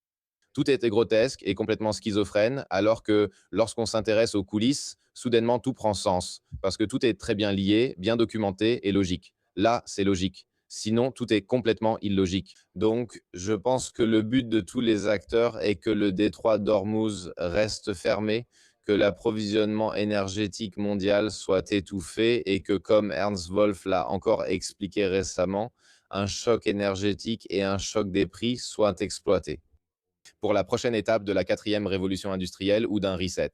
Tout était grotesque et complètement schizophrène, alors que lorsqu'on s'intéresse aux coulisses, soudainement tout prend sens, parce que tout est très bien lié, bien documenté et logique. Là, c'est logique. Sinon, tout est complètement illogique. Donc, je pense que le but de tous les acteurs est que le détroit d'Ormuz reste fermé, que l'approvisionnement énergétique mondial soit étouffé et que, comme Ernst Wolf l'a encore expliqué récemment, un choc énergétique et un choc des prix soient exploités pour la prochaine étape de la quatrième révolution industrielle ou d'un reset.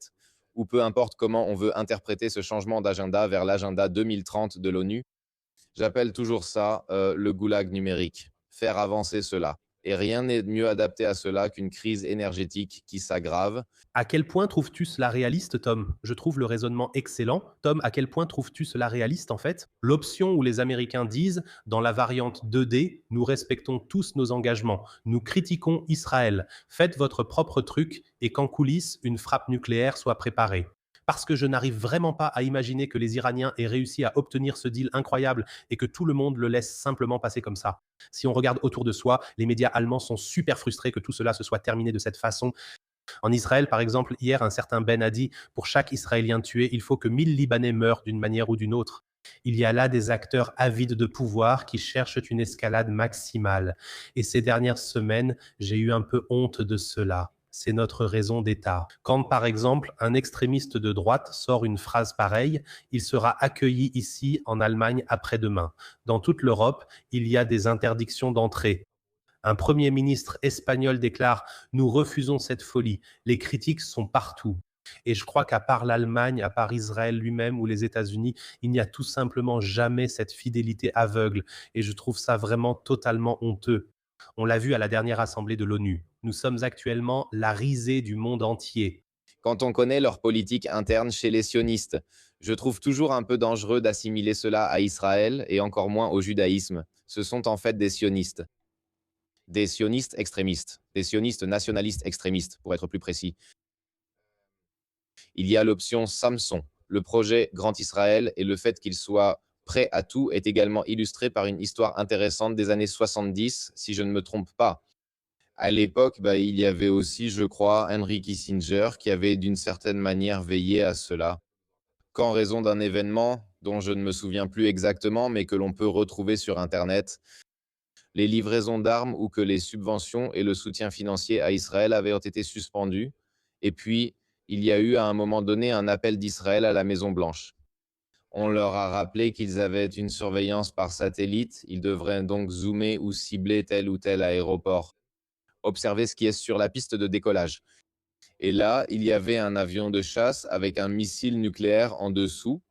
Ou peu importe comment on veut interpréter ce changement d'agenda vers l'agenda 2030 de l'ONU, j'appelle toujours ça le goulag numérique. Faire avancer cela. Et rien n'est mieux adapté à cela qu'une crise énergétique qui s'aggrave. À quel point trouves-tu cela réaliste, Tom? Je trouve le raisonnement excellent. Tom, à quel point trouves-tu cela réaliste, en fait? L'option où les Américains disent, dans la variante 2D, nous respectons tous nos engagements, nous critiquons Israël, faites votre propre truc et qu'en coulisses, une frappe nucléaire soit préparée. Parce que je n'arrive vraiment pas à imaginer que les Iraniens aient réussi à obtenir ce deal incroyable et que tout le monde le laisse simplement passer comme ça. Si on regarde autour de soi, les médias allemands sont super frustrés que tout cela se soit terminé de cette façon. En Israël, par exemple, hier, un certain Ben a dit, pour chaque Israélien tué, il faut que 1000 Libanais meurent d'une manière ou d'une autre. Il y a là des acteurs avides de pouvoir qui cherchent une escalade maximale. Et ces dernières semaines, j'ai eu un peu honte de cela. C'est notre raison d'État. Quand, par exemple, un extrémiste de droite sort une phrase pareille, il sera accueilli ici en Allemagne après-demain. Dans toute l'Europe, il y a des interdictions d'entrée. Un premier ministre espagnol déclare: nous refusons cette folie. Les critiques sont partout. Et je crois qu'à part l'Allemagne, à part Israël lui-même ou les États-Unis, il n'y a tout simplement jamais cette fidélité aveugle. Et je trouve ça vraiment totalement honteux. On l'a vu à la dernière assemblée de l'ONU. Nous sommes actuellement la risée du monde entier. Quand on connaît leur politique interne chez les sionistes, je trouve toujours un peu dangereux d'assimiler cela à Israël et encore moins au judaïsme. Ce sont en fait des sionistes extrémistes, des sionistes nationalistes extrémistes, pour être plus précis. Il y a l'option Samson. Le projet Grand Israël et le fait qu'il soit prêt à tout est également illustré par une histoire intéressante des années 70, si je ne me trompe pas. À l'époque, bah, il y avait aussi, je crois, Henry Kissinger qui avait d'une certaine manière veillé à cela, qu'en raison d'un événement dont je ne me souviens plus exactement, mais que l'on peut retrouver sur Internet, les livraisons d'armes ou que les subventions et le soutien financier à Israël avaient été suspendus. Et puis, il y a eu à un moment donné un appel d'Israël à la Maison-Blanche. On leur a rappelé qu'ils avaient une surveillance par satellite, ils devraient donc zoomer ou cibler tel ou tel aéroport, observer ce qui est sur la piste de décollage. Et là, il y avait un avion de chasse avec un missile nucléaire en dessous,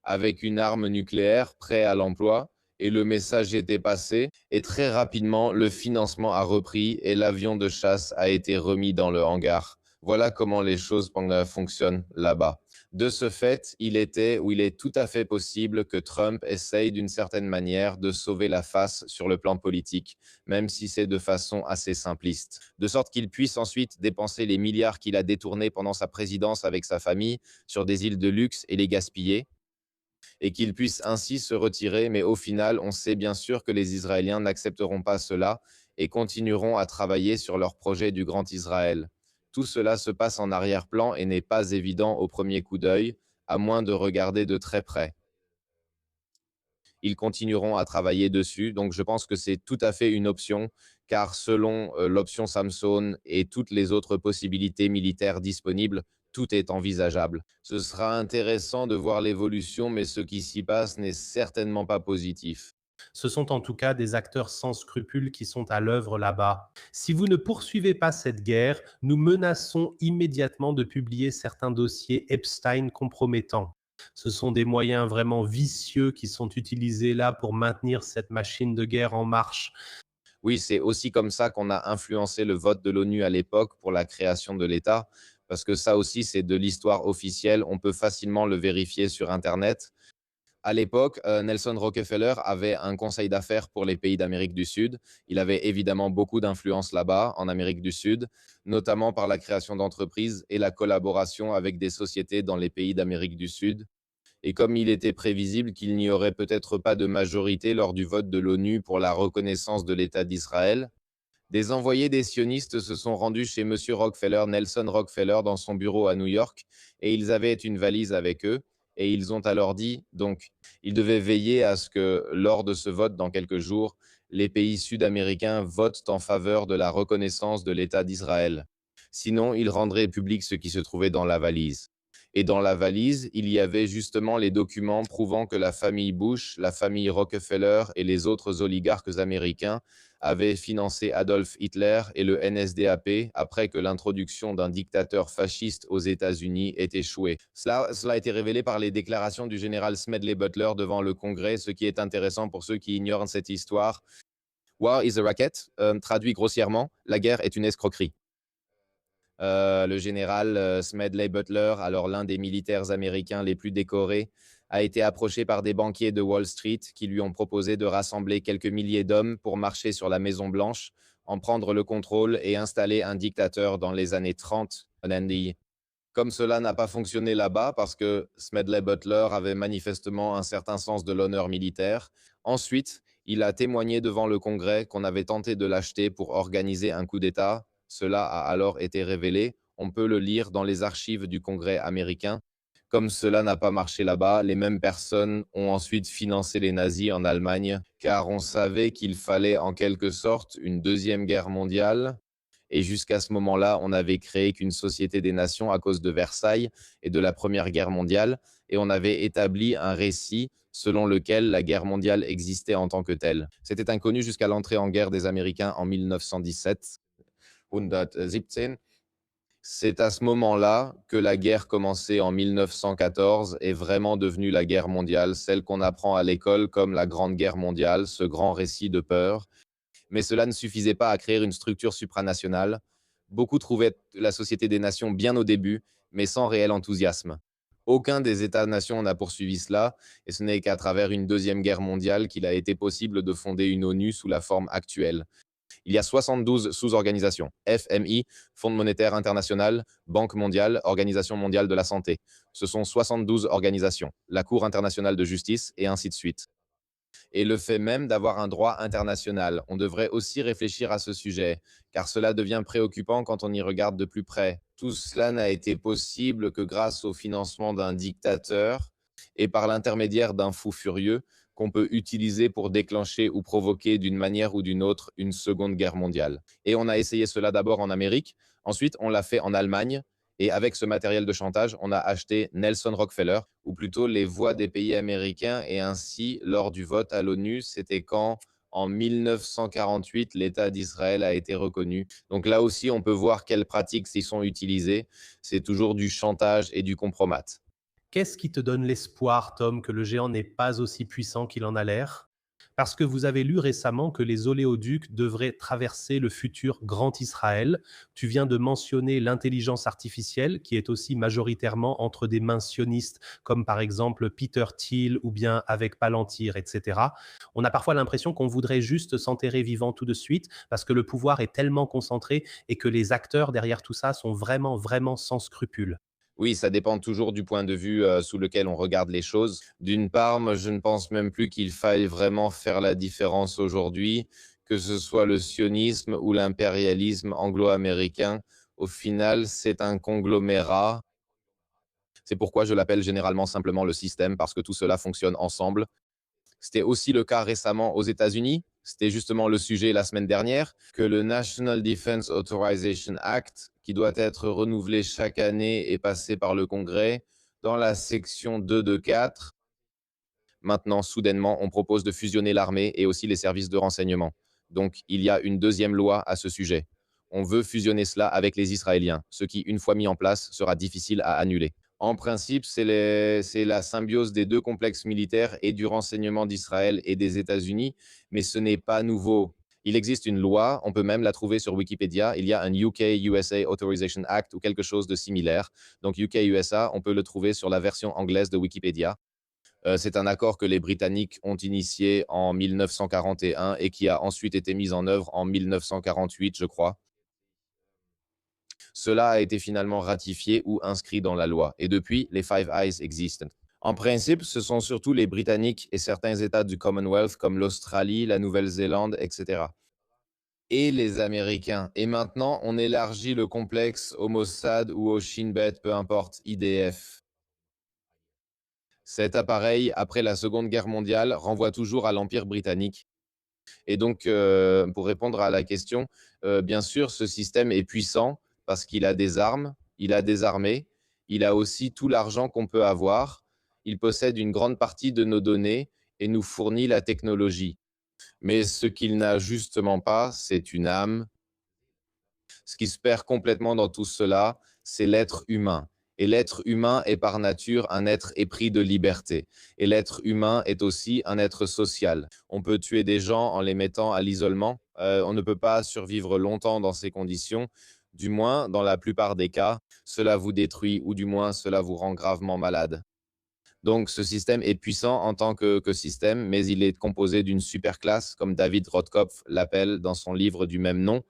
avec une arme nucléaire prêt à l'emploi, et le message était passé, et très rapidement, le financement a repris et l'avion de chasse a été remis dans le hangar. Voilà comment les choses fonctionnent là-bas. De ce fait, il était ou il est tout à fait possible que Trump essaye d'une certaine manière de sauver la face sur le plan politique, même si c'est de façon assez simpliste, de sorte qu'il puisse ensuite dépenser les milliards qu'il a détournés pendant sa présidence avec sa famille sur des îles de luxe et les gaspiller, et qu'il puisse ainsi se retirer, mais au final, on sait bien sûr que les Israéliens n'accepteront pas cela et continueront à travailler sur leur projet du Grand Israël. Tout cela se passe en arrière-plan et n'est pas évident au premier coup d'œil, à moins de regarder de très près. Ils continueront à travailler dessus, donc je pense que c'est tout à fait une option, car selon l'option Samson et toutes les autres possibilités militaires disponibles, tout est envisageable. Ce sera intéressant de voir l'évolution, mais ce qui s'y passe n'est certainement pas positif. Ce sont en tout cas des acteurs sans scrupules qui sont à l'œuvre là-bas. Si vous ne poursuivez pas cette guerre, nous menaçons immédiatement de publier certains dossiers Epstein compromettants. Ce sont des moyens vraiment vicieux qui sont utilisés là pour maintenir cette machine de guerre en marche. Oui, c'est aussi comme ça qu'on a influencé le vote de l'ONU à l'époque pour la création de l'État, parce que ça aussi, c'est de l'histoire officielle. On peut facilement le vérifier sur Internet. À l'époque, Nelson Rockefeller avait un conseil d'affaires pour les pays d'Amérique du Sud. Il avait évidemment beaucoup d'influence là-bas, en Amérique du Sud, notamment par la création d'entreprises et la collaboration avec des sociétés dans les pays d'Amérique du Sud. Et comme il était prévisible qu'il n'y aurait peut-être pas de majorité lors du vote de l'ONU pour la reconnaissance de l'État d'Israël, des envoyés des sionistes se sont rendus chez M. Rockefeller, Nelson Rockefeller, dans son bureau à New York, et ils avaient une valise avec eux, et ils ont alors dit, donc, ils devaient veiller à ce que, lors de ce vote dans quelques jours, les pays sud-américains votent en faveur de la reconnaissance de l'État d'Israël. Sinon, ils rendraient public ce qui se trouvait dans la valise. Et dans la valise, il y avait justement les documents prouvant que la famille Bush, la famille Rockefeller et les autres oligarques américains avaient financé Adolf Hitler et le NSDAP après que l'introduction d'un dictateur fasciste aux États-Unis ait échoué. Cela a été révélé par les déclarations du général Smedley Butler devant le Congrès, ce qui est intéressant pour ceux qui ignorent cette histoire. War is a racket, traduit grossièrement, la guerre est une escroquerie. Le général Smedley Butler, alors l'un des militaires américains les plus décorés, a été approché par des banquiers de Wall Street qui lui ont proposé de rassembler quelques milliers d'hommes pour marcher sur la Maison-Blanche, en prendre le contrôle et installer un dictateur dans les années 30. Comme cela n'a pas fonctionné là-bas parce que Smedley Butler avait manifestement un certain sens de l'honneur militaire, ensuite, il a témoigné devant le Congrès qu'on avait tenté de l'acheter pour organiser un coup d'État. Cela a alors été révélé. On peut le lire dans les archives du Congrès américain. Comme cela n'a pas marché là-bas, les mêmes personnes ont ensuite financé les nazis en Allemagne, car on savait qu'il fallait en quelque sorte une deuxième guerre mondiale. Et jusqu'à ce moment-là, on n'avait créé qu'une société des nations à cause de Versailles et de la Première Guerre mondiale, et on avait établi un récit selon lequel la guerre mondiale existait en tant que telle. C'était inconnu jusqu'à l'entrée en guerre des Américains en 1917. 117. C'est à ce moment-là que la guerre commencée en 1914 est vraiment devenue la guerre mondiale, celle qu'on apprend à l'école comme la Grande Guerre mondiale, ce grand récit de peur. Mais cela ne suffisait pas à créer une structure supranationale. Beaucoup trouvaient la Société des Nations bien au début, mais sans réel enthousiasme. Aucun des États-nations n'a poursuivi cela, et ce n'est qu'à travers une deuxième guerre mondiale qu'il a été possible de fonder une ONU sous la forme actuelle. Il y a 72 sous-organisations, FMI, Fonds monétaire international, Banque mondiale, Organisation mondiale de la santé. Ce sont 72 organisations, la Cour internationale de justice, et ainsi de suite. Et le fait même d'avoir un droit international. On devrait aussi réfléchir à ce sujet, car cela devient préoccupant quand on y regarde de plus près. Tout cela n'a été possible que grâce au financement d'un dictateur et par l'intermédiaire d'un fou furieux qu'on peut utiliser pour déclencher ou provoquer d'une manière ou d'une autre une seconde guerre mondiale. Et on a essayé cela d'abord en Amérique, ensuite on l'a fait en Allemagne, et avec ce matériel de chantage, on a acheté Nelson Rockefeller, ou plutôt les voix des pays américains. Et ainsi, lors du vote à l'ONU, c'était quand, en 1948, l'État d'Israël a été reconnu. Donc là aussi, on peut voir quelles pratiques s'y sont utilisées. C'est toujours du chantage et du compromat. Qu'est-ce qui te donne l'espoir, Tom, que le géant n'est pas aussi puissant qu'il en a l'air? Parce que vous avez lu récemment que les oléoducs devraient traverser le futur Grand Israël. Tu viens de mentionner l'intelligence artificielle, qui est aussi majoritairement entre des mains sionistes, comme par exemple Peter Thiel ou bien avec Palantir, etc. On a parfois l'impression qu'on voudrait juste s'enterrer vivant tout de suite, parce que le pouvoir est tellement concentré et que les acteurs derrière tout ça sont vraiment, vraiment sans scrupules. Oui, ça dépend toujours du point de vue, sous lequel on regarde les choses. D'une part, moi, je ne pense même plus qu'il faille vraiment faire la différence aujourd'hui, que ce soit le sionisme ou l'impérialisme anglo-américain. Au final, c'est un conglomérat. C'est pourquoi je l'appelle généralement simplement le système, parce que tout cela fonctionne ensemble. C'était aussi le cas récemment aux États-Unis. C'était justement le sujet la semaine dernière, que le National Defense Authorization Act, qui doit être renouvelé chaque année et passé par le Congrès, dans la section 2 de 4, maintenant, soudainement, on propose de fusionner l'armée et aussi les services de renseignement. Donc, il y a une deuxième loi à ce sujet. On veut fusionner cela avec les Israéliens, ce qui, une fois mis en place, sera difficile à annuler. En principe, c'est la symbiose des deux complexes militaires et du renseignement d'Israël et des États-Unis, mais ce n'est pas nouveau. Il existe une loi, on peut même la trouver sur Wikipédia. Il y a un UK-USA Authorization Act ou quelque chose de similaire. Donc UK-USA, on peut le trouver sur la version anglaise de Wikipédia. C'est un accord que les Britanniques ont initié en 1941 et qui a ensuite été mis en œuvre en 1948, je crois. Cela a été finalement ratifié ou inscrit dans la loi. Et depuis, les Five Eyes existent. En principe, ce sont surtout les Britanniques et certains États du Commonwealth comme l'Australie, la Nouvelle-Zélande, etc. Et les Américains. Et maintenant, on élargit le complexe au Mossad ou au Shin Bet, peu importe, IDF. Cet appareil, après la Seconde Guerre mondiale, renvoie toujours à l'Empire britannique. Et donc, pour répondre à la question, bien sûr, ce système est puissant parce qu'il a des armes, il a des armées, il a aussi tout l'argent qu'on peut avoir, il possède une grande partie de nos données et nous fournit la technologie. Mais ce qu'il n'a justement pas, c'est une âme. Ce qui se perd complètement dans tout cela, c'est l'être humain. Et l'être humain est par nature un être épris de liberté. Et l'être humain est aussi un être social. On peut tuer des gens en les mettant à l'isolement. On ne peut pas survivre longtemps dans ces conditions. Du moins, dans la plupart des cas, cela vous détruit ou du moins cela vous rend gravement malade. Donc, ce système est puissant en tant que système, mais il est composé d'une superclasse, comme David Rothkopf l'appelle dans son livre du même nom.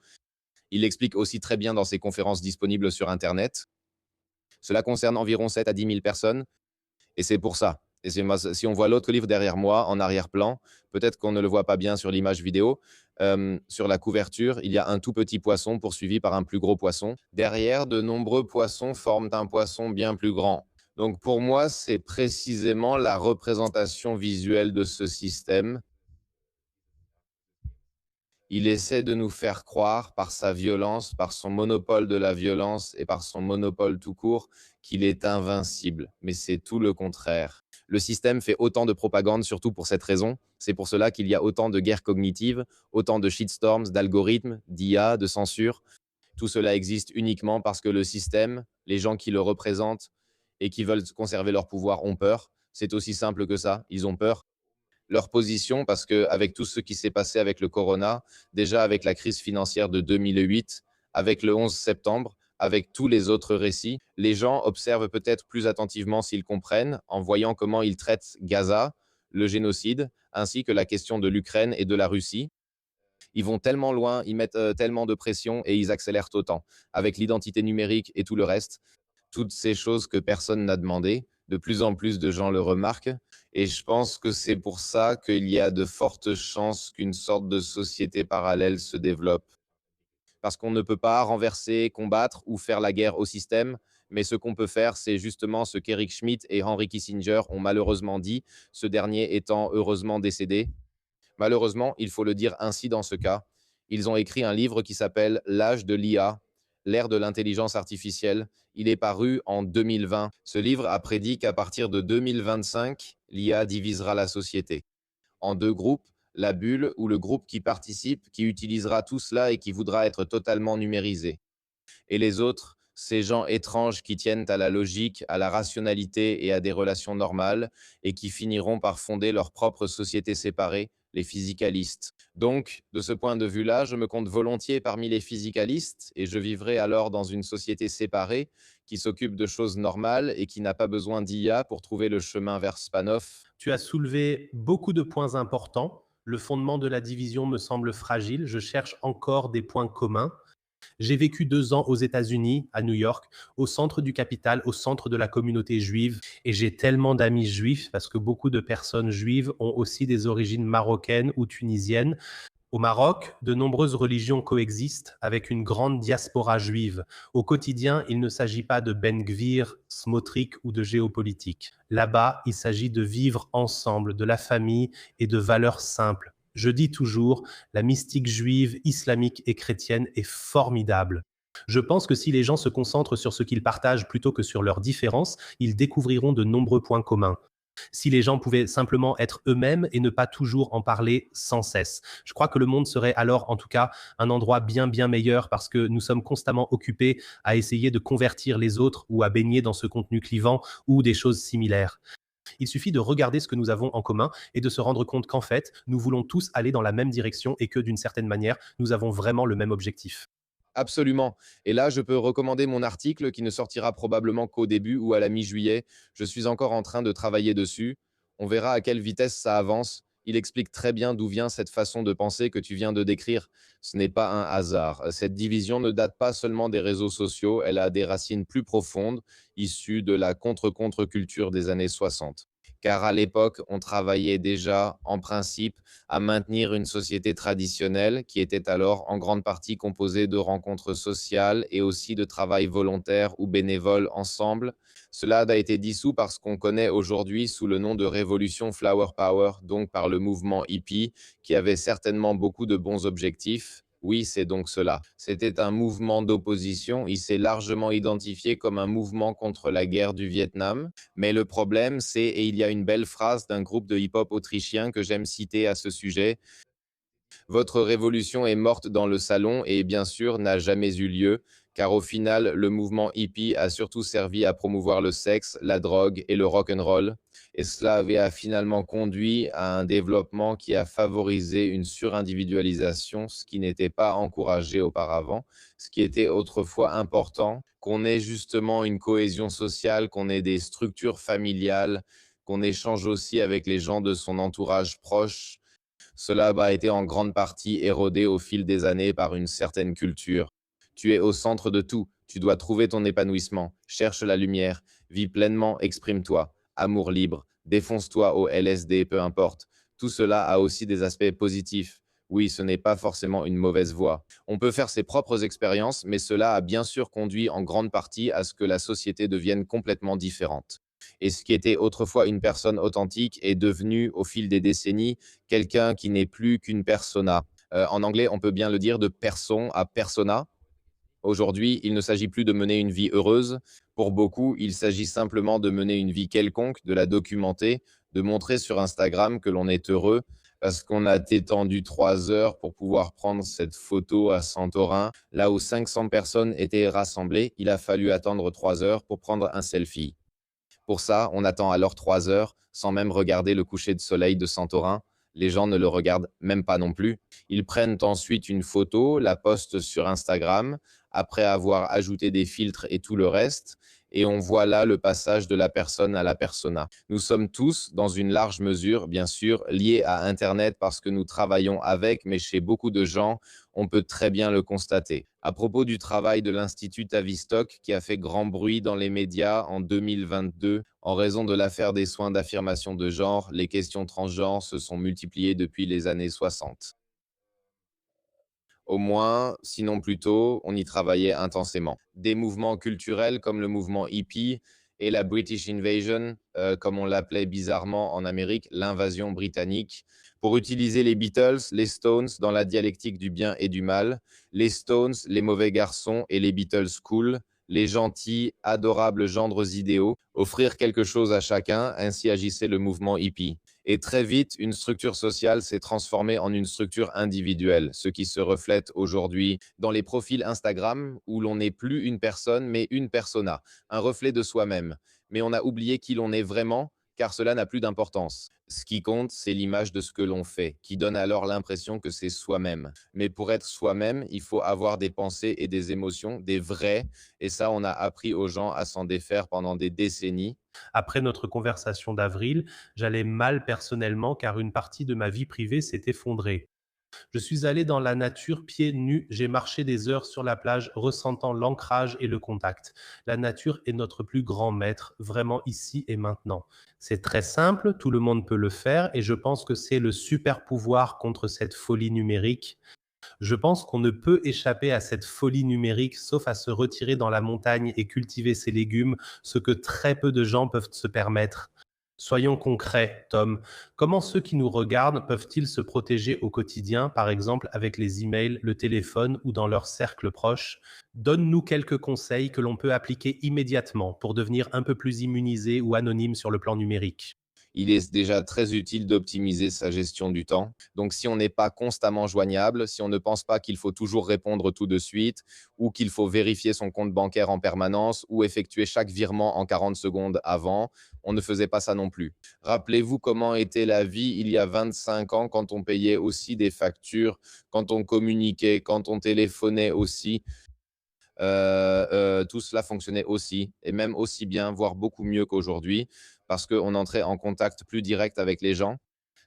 Il l'explique aussi très bien dans ses conférences disponibles sur Internet. Cela concerne environ 7 à 10 000 personnes, et c'est pour ça. Et si on voit l'autre livre derrière moi, en arrière-plan, peut-être qu'on ne le voit pas bien sur l'image vidéo, sur la couverture, il y a un tout petit poisson poursuivi par un plus gros poisson. Derrière, de nombreux poissons forment un poisson bien plus grand. Donc pour moi, c'est précisément la représentation visuelle de ce système. Il essaie de nous faire croire par sa violence, par son monopole de la violence et par son monopole tout court, qu'il est invincible. Mais c'est tout le contraire. Le système fait autant de propagande, surtout pour cette raison. C'est pour cela qu'il y a autant de guerres cognitives, autant de shitstorms, d'algorithmes, d'IA, de censure. Tout cela existe uniquement parce que le système, les gens qui le représentent et qui veulent conserver leur pouvoir ont peur. C'est aussi simple que ça. Ils ont peur leur position parce qu'avec tout ce qui s'est passé avec le corona, déjà avec la crise financière de 2008, avec le 11 septembre, avec tous les autres récits, les gens observent peut-être plus attentivement s'ils comprennent en voyant comment ils traitent Gaza, le génocide, ainsi que la question de l'Ukraine et de la Russie. Ils vont tellement loin, ils mettent tellement de pression et ils accélèrent autant. Avec l'identité numérique et tout le reste, toutes ces choses que personne n'a demandé. De plus en plus de gens le remarquent. Et je pense que c'est pour ça qu'il y a de fortes chances qu'une sorte de société parallèle se développe. Parce qu'on ne peut pas renverser, combattre ou faire la guerre au système. Mais ce qu'on peut faire, c'est justement ce qu'Eric Schmidt et Henry Kissinger ont malheureusement dit, ce dernier étant heureusement décédé. Malheureusement, il faut le dire ainsi dans ce cas, ils ont écrit un livre qui s'appelle L'âge de l'IA, l'ère de l'intelligence artificielle. Il est paru en 2020. Ce livre a prédit qu'à partir de 2025, l'IA divisera la société en deux groupes, la bulle ou le groupe qui participe, qui utilisera tout cela et qui voudra être totalement numérisé. Et les autres, Ces gens étranges qui tiennent à la logique, à la rationalité et à des relations normales, et qui finiront par fonder leur propre société séparée, les physicalistes. Donc, de ce point de vue-là, je me compte volontiers parmi les physicalistes, et je vivrai alors dans une société séparée, qui s'occupe de choses normales et qui n'a pas besoin d'IA pour trouver le chemin vers Spanoff. Tu as soulevé beaucoup de points importants. Le fondement de la division me semble fragile. Je cherche encore des points communs. J'ai vécu 2 ans aux États-Unis, à New York, au centre du capital, au centre de la communauté juive. Et j'ai tellement d'amis juifs parce que beaucoup de personnes juives ont aussi des origines marocaines ou tunisiennes. Au Maroc, de nombreuses religions coexistent avec une grande diaspora juive. Au quotidien, il ne s'agit pas de Ben Gvir, Smotrich ou de géopolitique. Là-bas, il s'agit de vivre ensemble, de la famille et de valeurs simples. Je dis toujours, la mystique juive, islamique et chrétienne est formidable. Je pense que si les gens se concentrent sur ce qu'ils partagent plutôt que sur leurs différences, ils découvriront de nombreux points communs. Si les gens pouvaient simplement être eux-mêmes et ne pas toujours en parler sans cesse. Je crois que le monde serait alors, en tout cas, un endroit bien, bien meilleur parce que nous sommes constamment occupés à essayer de convertir les autres ou à baigner dans ce contenu clivant ou des choses similaires. Il suffit de regarder ce que nous avons en commun et de se rendre compte qu'en fait, nous voulons tous aller dans la même direction et que d'une certaine manière, nous avons vraiment le même objectif. Absolument. Et là, je peux recommander mon article qui ne sortira probablement qu'au début ou à la mi-juillet. Je suis encore en train de travailler dessus. On verra à quelle vitesse ça avance. Il explique très bien d'où vient cette façon de penser que tu viens de décrire. Ce n'est pas un hasard. Cette division ne date pas seulement des réseaux sociaux, elle a des racines plus profondes, issues de la contre-contre-culture des années 60. Car à l'époque, on travaillait déjà, en principe, à maintenir une société traditionnelle qui était alors en grande partie composée de rencontres sociales et aussi de travail volontaire ou bénévole ensemble. Cela a été dissous par ce qu'on connaît aujourd'hui sous le nom de révolution Flower Power, donc par le mouvement hippie, qui avait certainement beaucoup de bons objectifs. Oui, c'est donc cela. C'était un mouvement d'opposition. Il s'est largement identifié comme un mouvement contre la guerre du Vietnam. Mais le problème, c'est, et il y a une belle phrase d'un groupe de hip-hop autrichien que j'aime citer à ce sujet, votre révolution est morte dans le salon et bien sûr n'a jamais eu lieu, car au final, le mouvement hippie a surtout servi à promouvoir le sexe, la drogue et le rock'n'roll. Et cela avait finalement conduit à un développement qui a favorisé une surindividualisation, ce qui n'était pas encouragé auparavant, ce qui était autrefois important, qu'on ait justement une cohésion sociale, qu'on ait des structures familiales, qu'on échange aussi avec les gens de son entourage proche. Cela a été en grande partie érodé au fil des années par une certaine culture. Tu es au centre de tout, tu dois trouver ton épanouissement, cherche la lumière, vis pleinement, exprime-toi, amour libre, défonce-toi au LSD, peu importe. Tout cela a aussi des aspects positifs. Oui, ce n'est pas forcément une mauvaise voie. On peut faire ses propres expériences, mais cela a bien sûr conduit en grande partie à ce que la société devienne complètement différente. Et ce qui était autrefois une personne authentique est devenu, au fil des décennies, quelqu'un qui n'est plus qu'une persona. En anglais, on peut bien le dire de person à persona. Aujourd'hui, il ne s'agit plus de mener une vie heureuse. Pour beaucoup, il s'agit simplement de mener une vie quelconque, de la documenter, de montrer sur Instagram que l'on est heureux parce qu'on a attendu 3 heures pour pouvoir prendre cette photo à Santorin. Là où 500 personnes étaient rassemblées, il a fallu attendre 3 heures pour prendre un selfie. Pour ça, on attend alors 3 heures sans même regarder le coucher de soleil de Santorin. Les gens ne le regardent même pas non plus. Ils prennent ensuite une photo, la postent sur Instagram, après avoir ajouté des filtres et tout le reste, et on voit là le passage de la personne à la persona. Nous sommes tous, dans une large mesure, bien sûr, liés à Internet parce que nous travaillons avec, mais chez beaucoup de gens, on peut très bien le constater. À propos du travail de l'Institut Tavistock qui a fait grand bruit dans les médias en 2022, en raison de l'affaire des soins d'affirmation de genre, les questions transgenres se sont multipliées depuis les années 60. Au moins, sinon plus tôt, on y travaillait intensément. Des mouvements culturels comme le mouvement hippie et la British Invasion, comme on l'appelait bizarrement en Amérique, l'invasion britannique, pour utiliser les Beatles, les Stones dans la dialectique du bien et du mal, les Stones, les mauvais garçons et les Beatles cool, les gentils, adorables gendres idéaux, offrir quelque chose à chacun, ainsi agissait le mouvement hippie. Et très vite, une structure sociale s'est transformée en une structure individuelle, ce qui se reflète aujourd'hui dans les profils Instagram où l'on n'est plus une personne, mais une persona, un reflet de soi-même. Mais on a oublié qui l'on est vraiment, car cela n'a plus d'importance. Ce qui compte, c'est l'image de ce que l'on fait, qui donne alors l'impression que c'est soi-même. Mais pour être soi-même, il faut avoir des pensées et des émotions, des vrais, et ça, on a appris aux gens à s'en défaire pendant des décennies. Après notre conversation d'avril, j'allais mal personnellement car une partie de ma vie privée s'est effondrée. Je suis allé dans la nature pieds nus, j'ai marché des heures sur la plage, ressentant l'ancrage et le contact. La nature est notre plus grand maître, vraiment ici et maintenant. C'est très simple, tout le monde peut le faire et je pense que c'est le super pouvoir contre cette folie numérique. Je pense qu'on ne peut échapper à cette folie numérique sauf à se retirer dans la montagne et cultiver ses légumes, ce que très peu de gens peuvent se permettre. Soyons concrets, Tom. Comment ceux qui nous regardent peuvent-ils se protéger au quotidien, par exemple avec les emails, le téléphone ou dans leur cercle proche? Donne-nous quelques conseils que l'on peut appliquer immédiatement pour devenir un peu plus immunisé ou anonyme sur le plan numérique. Il est déjà très utile d'optimiser sa gestion du temps. Donc, si on n'est pas constamment joignable, si on ne pense pas qu'il faut toujours répondre tout de suite, ou qu'il faut vérifier son compte bancaire en permanence, ou effectuer chaque virement en 40 secondes avant, on ne faisait pas ça non plus. Rappelez-vous comment était la vie il y a 25 ans quand on payait aussi des factures, quand on communiquait, quand on téléphonait aussi. Tout cela fonctionnait aussi, et même aussi bien, voire beaucoup mieux qu'aujourd'hui, parce qu'on entrait en contact plus direct avec les gens.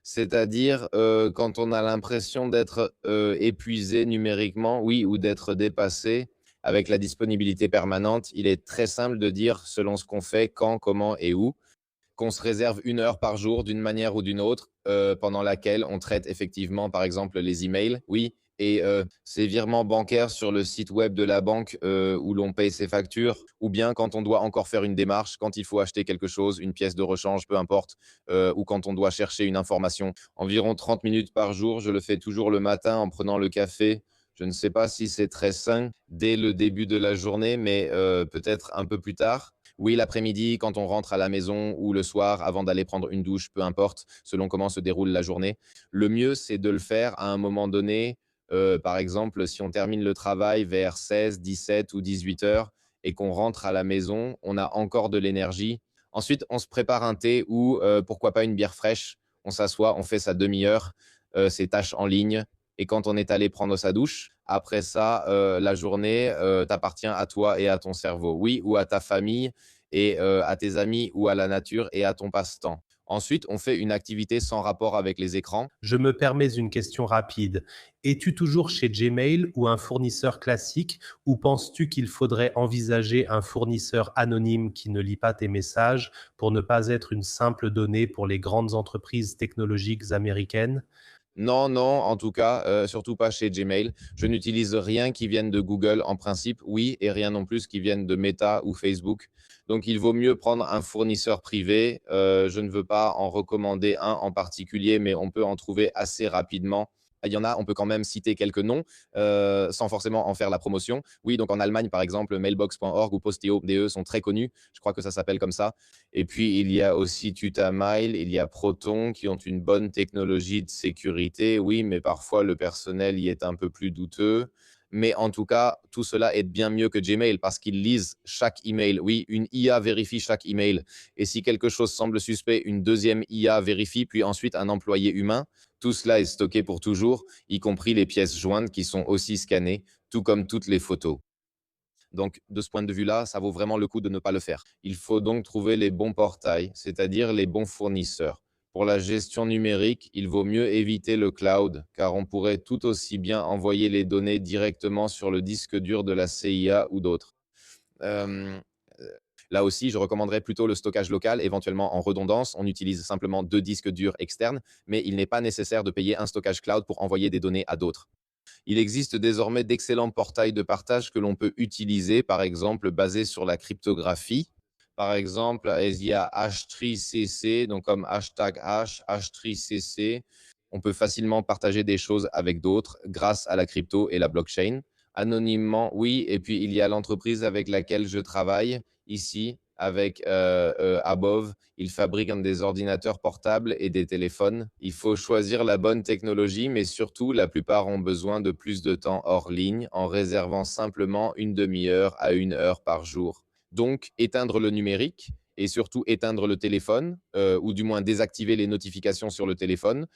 C'est-à-dire, quand on a l'impression d'être, épuisé numériquement, oui, ou d'être dépassé, avec la disponibilité permanente, il est très simple de dire, selon ce qu'on fait, quand, comment et où, qu'on se réserve 1 heure par jour d'une manière ou d'une autre, pendant laquelle on traite effectivement, par exemple, les emails, oui, et ses virements bancaires sur le site web de la banque où l'on paye ses factures, ou bien quand on doit encore faire une démarche, quand il faut acheter quelque chose, une pièce de rechange, peu importe, ou quand on doit chercher une information. Environ 30 minutes par jour, je le fais toujours le matin en prenant le café. Je ne sais pas si c'est très sain dès le début de la journée, mais peut-être un peu plus tard. Oui, l'après-midi, quand on rentre à la maison ou le soir avant d'aller prendre une douche, peu importe, selon comment se déroule la journée. Le mieux, c'est de le faire à un moment donné. Par exemple, si on termine le travail vers 16, 17 ou 18 heures et qu'on rentre à la maison, on a encore de l'énergie. Ensuite, on se prépare un thé ou pourquoi pas une bière fraîche. On s'assoit, on fait sa demi-heure, ses tâches en ligne. Et quand on est allé prendre sa douche, après ça, la journée t'appartient à toi et à ton cerveau. Oui, ou à ta famille et à tes amis ou à la nature et à ton passe-temps. Ensuite, on fait une activité sans rapport avec les écrans. Je me permets une question rapide. Es-tu toujours chez Gmail ou un fournisseur classique ou penses-tu qu'il faudrait envisager un fournisseur anonyme qui ne lit pas tes messages pour ne pas être une simple donnée pour les grandes entreprises technologiques américaines? Non, non, en tout cas, surtout pas chez Gmail. Je n'utilise rien qui vienne de Google en principe, oui, et rien non plus qui vienne de Meta ou Facebook. Donc, il vaut mieux prendre un fournisseur privé. Je ne veux pas en recommander un en particulier, mais on peut en trouver assez rapidement. Il y en a, on peut quand même citer quelques noms, sans forcément en faire la promotion. Oui, donc en Allemagne, par exemple, mailbox.org ou Posteo.de sont très connus. Je crois que ça s'appelle comme ça. Et puis, il y a aussi Tutamail, il y a Proton qui ont une bonne technologie de sécurité. Oui, mais parfois le personnel y est un peu plus douteux. Mais en tout cas, tout cela est bien mieux que Gmail parce qu'ils lisent chaque email. Oui, une IA vérifie chaque email. Et si quelque chose semble suspect, une deuxième IA vérifie, puis ensuite un employé humain. Tout cela est stocké pour toujours, y compris les pièces jointes qui sont aussi scannées, tout comme toutes les photos. Donc, de ce point de vue-là, ça vaut vraiment le coup de ne pas le faire. Il faut donc trouver les bons portails, c'est-à-dire les bons fournisseurs. Pour la gestion numérique, il vaut mieux éviter le cloud, car on pourrait tout aussi bien envoyer les données directement sur le disque dur de la CIA ou d'autres. Euh, Là aussi, je recommanderais plutôt le stockage local, éventuellement en redondance. On utilise simplement 2 disques durs externes, mais il n'est pas nécessaire de payer un stockage cloud pour envoyer des données à d'autres. Il existe désormais d'excellents portails de partage que l'on peut utiliser, par exemple basés sur la cryptographie. Par exemple, il y a H3CC, donc comme hashtag H, H3CC. On peut facilement partager des choses avec d'autres grâce à la crypto et la blockchain. Anonymement, oui. Et puis, il y a l'entreprise avec laquelle je travaille ici, avec Above. Ils fabriquent des ordinateurs portables et des téléphones. Il faut choisir la bonne technologie, mais surtout, la plupart ont besoin de plus de temps hors ligne en réservant simplement une demi-heure à une heure par jour. Donc, éteindre le numérique et surtout éteindre le téléphone, ou du moins désactiver les notifications sur le téléphone,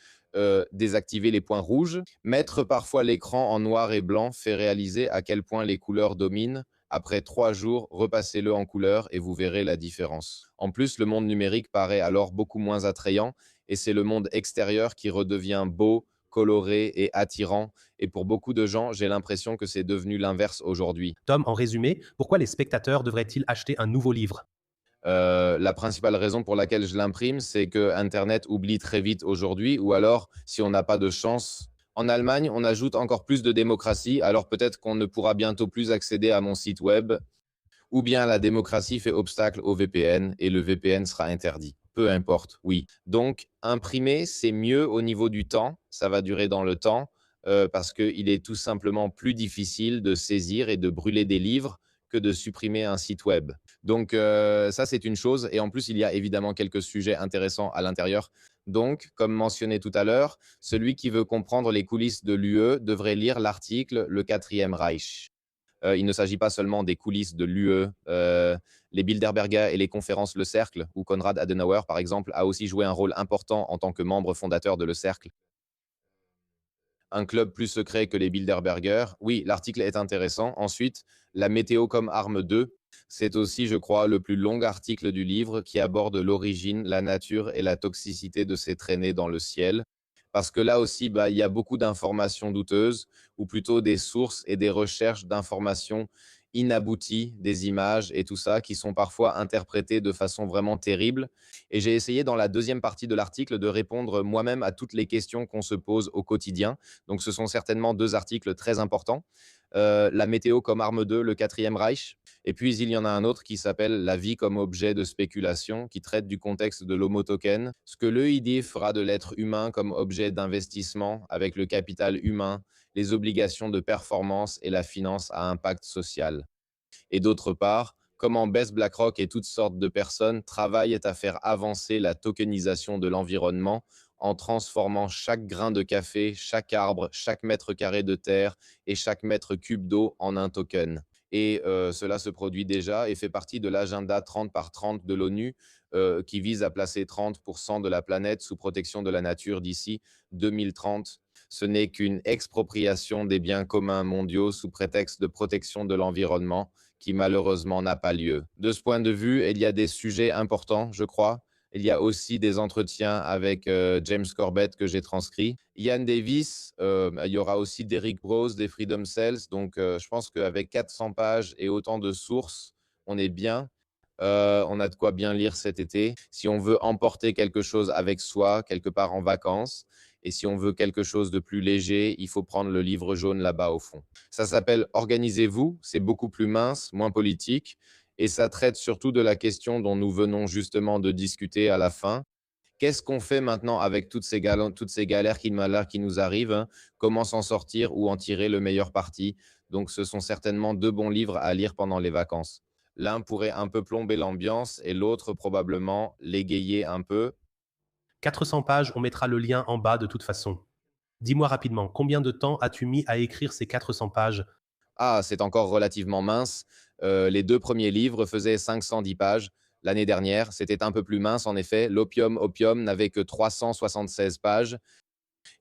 désactiver les points rouges, mettre parfois l'écran en noir et blanc fait réaliser à quel point les couleurs dominent. Après 3 jours, repassez-le en couleur et vous verrez la différence. En plus, le monde numérique paraît alors beaucoup moins attrayant et c'est le monde extérieur qui redevient beau, coloré et attirant. Et pour beaucoup de gens, j'ai l'impression que c'est devenu l'inverse aujourd'hui. Tom, en résumé, pourquoi les spectateurs devraient-ils acheter un nouveau livre? La principale raison pour laquelle je l'imprime, c'est que Internet oublie très vite aujourd'hui, ou alors, si on n'a pas de chance, en Allemagne, on ajoute encore plus de démocratie, alors peut-être qu'on ne pourra bientôt plus accéder à mon site web, ou bien la démocratie fait obstacle au VPN et le VPN sera interdit. Peu importe, oui. Donc, imprimer, c'est mieux au niveau du temps, ça va durer dans le temps, parce qu'il est tout simplement plus difficile de saisir et de brûler des livres que de supprimer un site web. Donc, ça, c'est une chose. Et en plus, il y a évidemment quelques sujets intéressants à l'intérieur. Donc, comme mentionné tout à l'heure, celui qui veut comprendre les coulisses de l'UE devrait lire l'article Le quatrième Reich. Il ne s'agit pas seulement des coulisses de l'UE, les Bilderberger et les conférences Le Cercle, où Konrad Adenauer, par exemple, a aussi joué un rôle important en tant que membre fondateur de Le Cercle. Un club plus secret que les Bilderberger. Oui, l'article est intéressant. Ensuite, la météo comme arme 2. C'est aussi, je crois, le plus long article du livre qui aborde l'origine, la nature et la toxicité de ces traînées dans le ciel. Parce que là aussi, bah, il y a beaucoup d'informations douteuses, ou plutôt des sources et des recherches d'informations inabouties, des images et tout ça, qui sont parfois interprétées de façon vraiment terrible. Et j'ai essayé dans la deuxième partie de l'article de répondre moi-même à toutes les questions qu'on se pose au quotidien. Donc ce sont certainement deux articles très importants. La météo comme arme 2, le quatrième Reich. Et puis il y en a un autre qui s'appelle La vie comme objet de spéculation, qui traite du contexte de l'homo token, ce que l'EID fera de l'être humain comme objet d'investissement avec le capital humain, les obligations de performance et la finance à impact social. Et d'autre part, comment Bess BlackRock et toutes sortes de personnes travaillent à faire avancer la tokenisation de l'environnement en transformant chaque grain de café, chaque arbre, chaque mètre carré de terre et chaque mètre cube d'eau en un token. Et cela se produit déjà et fait partie de l'agenda 30 par 30 de l'ONU, qui vise à placer 30% de la planète sous protection de la nature d'ici 2030. Ce n'est qu'une expropriation des biens communs mondiaux sous prétexte de protection de l'environnement qui malheureusement n'a pas lieu. De ce point de vue, il y a des sujets importants, je crois. Il y a aussi des entretiens avec James Corbett que j'ai transcrits. Ian Davis, il y aura aussi Derrick Broze des Freedom Cells. Donc, je pense qu'avec 400 pages et autant de sources, on est bien. On a de quoi bien lire cet été. Si on veut emporter quelque chose avec soi, quelque part en vacances, et si on veut quelque chose de plus léger, il faut prendre le livre jaune là-bas au fond. Ça s'appelle Organisez-vous, c'est beaucoup plus mince, moins politique, et ça traite surtout de la question dont nous venons justement de discuter à la fin. Qu'est-ce qu'on fait maintenant avec toutes ces galères qui nous arrivent, hein? Comment s'en sortir ou en tirer le meilleur parti? Donc, ce sont certainement deux bons livres à lire pendant les vacances. L'un pourrait un peu plomber l'ambiance et l'autre probablement l'égayer un peu. 400 pages, on mettra le lien en bas de toute façon. Dis-moi rapidement, combien de temps as-tu mis à écrire ces 400 pages? Ah, c'est encore relativement mince. Les deux premiers livres faisaient 510 pages. L'année dernière, c'était un peu plus mince en effet. L'Opium Opium n'avait que 376 pages.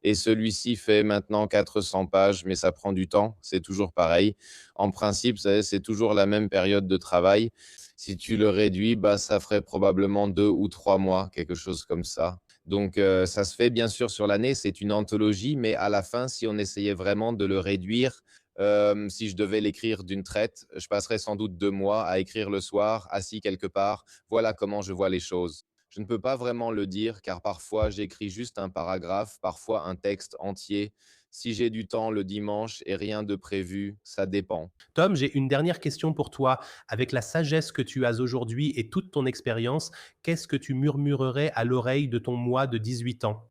Et celui-ci fait maintenant 400 pages, mais ça prend du temps, c'est toujours pareil. En principe, c'est toujours la même période de travail. Si tu le réduis, bah, ça ferait probablement 2 ou 3 mois, quelque chose comme ça. Donc, ça se fait bien sûr sur l'année, c'est une anthologie, mais à la fin, si on essayait vraiment de le réduire, si je devais l'écrire d'une traite, je passerais sans doute 2 mois à écrire le soir, assis quelque part. Voilà comment je vois les choses. Je ne peux pas vraiment le dire car parfois j'écris juste un paragraphe, parfois un texte entier. Si j'ai du temps le dimanche et rien de prévu, ça dépend. Tom, j'ai une dernière question pour toi. Avec la sagesse que tu as aujourd'hui et toute ton expérience, qu'est-ce que tu murmurerais à l'oreille de ton moi de 18 ans?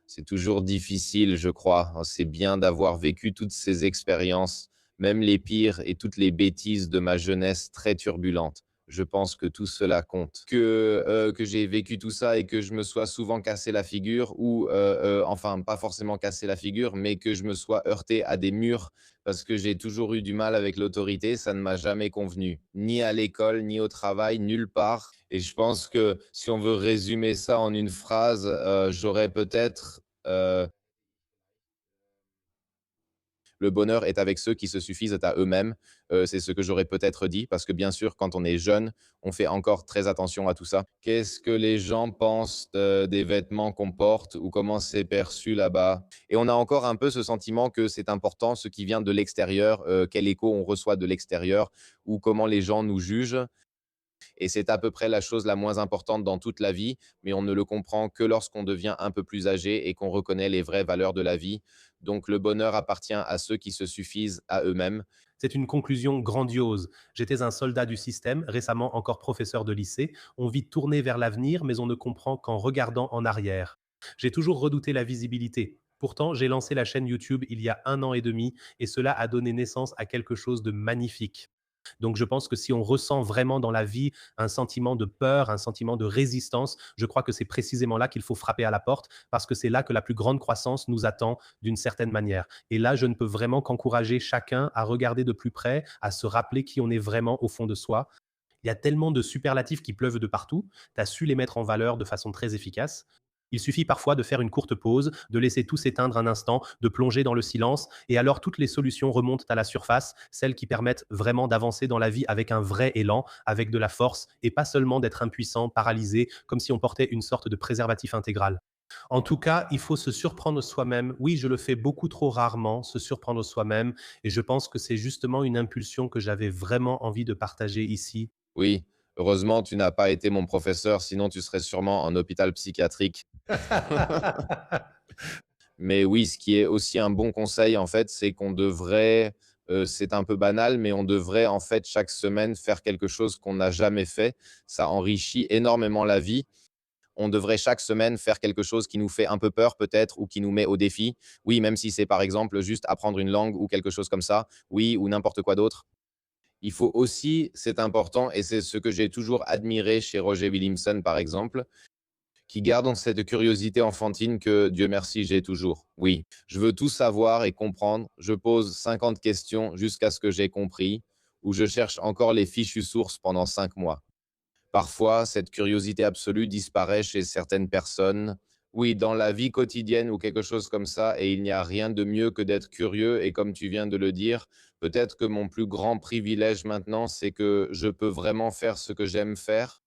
C'est toujours difficile, je crois. C'est bien d'avoir vécu toutes ces expériences, même les pires et toutes les bêtises de ma jeunesse très turbulente. Je pense que tout cela compte. Que j'ai vécu tout ça et que je me sois souvent cassé la figure ou, enfin, pas forcément cassé la figure, mais que je me sois heurté à des murs parce que j'ai toujours eu du mal avec l'autorité, ça ne m'a jamais convenu, ni à l'école, ni au travail, nulle part. Et je pense que si on veut résumer ça en une phrase, j'aurais peut-être, le bonheur est avec ceux qui se suffisent à eux-mêmes. C'est ce que j'aurais peut-être dit, parce que bien sûr, quand on est jeune, on fait encore très attention à tout ça. Qu'est-ce que les gens pensent des vêtements qu'on porte ou comment c'est perçu là-bas? Et on a encore un peu ce sentiment que c'est important, ce qui vient de l'extérieur, quel écho on reçoit de l'extérieur ou comment les gens nous jugent. Et c'est à peu près la chose la moins importante dans toute la vie, mais on ne le comprend que lorsqu'on devient un peu plus âgé et qu'on reconnaît les vraies valeurs de la vie. Donc le bonheur appartient à ceux qui se suffisent à eux-mêmes. C'est une conclusion grandiose. J'étais un soldat du système, récemment encore professeur de lycée. On vit tourné vers l'avenir, mais on ne comprend qu'en regardant en arrière. J'ai toujours redouté la visibilité. Pourtant, j'ai lancé la chaîne YouTube il y a 1 an et demi et cela a donné naissance à quelque chose de magnifique. Donc je pense que si on ressent vraiment dans la vie un sentiment de peur, un sentiment de résistance, je crois que c'est précisément là qu'il faut frapper à la porte parce que c'est là que la plus grande croissance nous attend d'une certaine manière. Et là, je ne peux vraiment qu'encourager chacun à regarder de plus près, à se rappeler qui on est vraiment au fond de soi. Il y a tellement de superlatifs qui pleuvent de partout, tu as su les mettre en valeur de façon très efficace. Il suffit parfois de faire une courte pause, de laisser tout s'éteindre un instant, de plonger dans le silence, et alors toutes les solutions remontent à la surface, celles qui permettent vraiment d'avancer dans la vie avec un vrai élan, avec de la force, et pas seulement d'être impuissant, paralysé, comme si on portait une sorte de préservatif intégral. En tout cas, il faut se surprendre soi-même. Oui, je le fais beaucoup trop rarement, se surprendre soi-même, et je pense que c'est justement une impulsion que j'avais vraiment envie de partager ici. Oui, heureusement, tu n'as pas été mon professeur, sinon tu serais sûrement en hôpital psychiatrique. Mais oui, ce qui est aussi un bon conseil, en fait, c'est qu'on devrait, c'est un peu banal, mais on devrait, en fait, chaque semaine faire quelque chose qu'on n'a jamais fait. Ça enrichit énormément la vie. On devrait chaque semaine faire quelque chose qui nous fait un peu peur peut-être ou qui nous met au défi. Oui, même si c'est par exemple juste apprendre une langue ou quelque chose comme ça. Oui, ou n'importe quoi d'autre. Il faut aussi, c'est important, et c'est ce que j'ai toujours admiré chez Roger Williamson, par exemple, qui garde cette curiosité enfantine que, Dieu merci, j'ai toujours. Oui, je veux tout savoir et comprendre. Je pose 50 questions jusqu'à ce que j'ai compris, ou je cherche encore les fichues sources pendant 5 mois. Parfois, cette curiosité absolue disparaît chez certaines personnes. Oui, dans la vie quotidienne ou quelque chose comme ça, et il n'y a rien de mieux que d'être curieux. Et comme tu viens de le dire, peut-être que mon plus grand privilège maintenant, c'est que je peux vraiment faire ce que j'aime faire,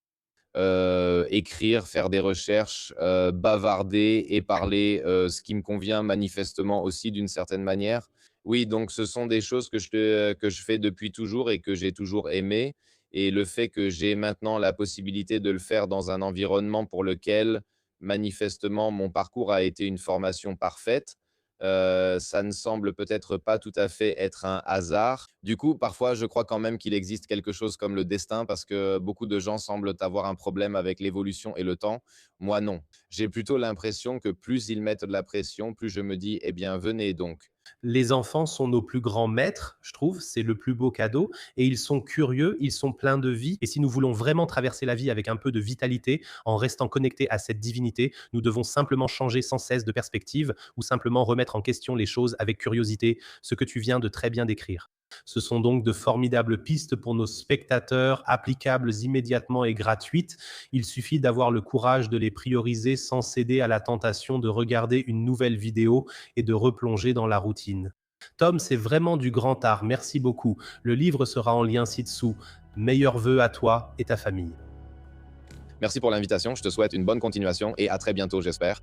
écrire, faire des recherches, bavarder et parler, ce qui me convient manifestement aussi d'une certaine manière. Oui, donc ce sont des choses que je fais depuis toujours et que j'ai toujours aimé, et le fait que j'ai maintenant la possibilité de le faire dans un environnement pour lequel manifestement mon parcours a été une formation parfaite, ça ne semble peut-être pas tout à fait être un hasard. Du coup, parfois, je crois quand même qu'il existe quelque chose comme le destin parce que beaucoup de gens semblent avoir un problème avec l'évolution et le temps. Moi, non. J'ai plutôt l'impression que plus ils mettent de la pression, plus je me dis: «Eh bien, venez donc». Les enfants sont nos plus grands maîtres, je trouve, c'est le plus beau cadeau et ils sont curieux, ils sont pleins de vie et si nous voulons vraiment traverser la vie avec un peu de vitalité, en restant connectés à cette divinité, nous devons simplement changer sans cesse de perspective ou simplement remettre en question les choses avec curiosité, ce que tu viens de très bien décrire. Ce sont donc de formidables pistes pour nos spectateurs, applicables immédiatement et gratuites. Il suffit d'avoir le courage de les prioriser sans céder à la tentation de regarder une nouvelle vidéo et de replonger dans la routine. Tom, c'est vraiment du grand art, merci beaucoup. Le livre sera en lien ci-dessous. Meilleurs vœux à toi et ta famille. Merci pour l'invitation, je te souhaite une bonne continuation et à très bientôt, j'espère.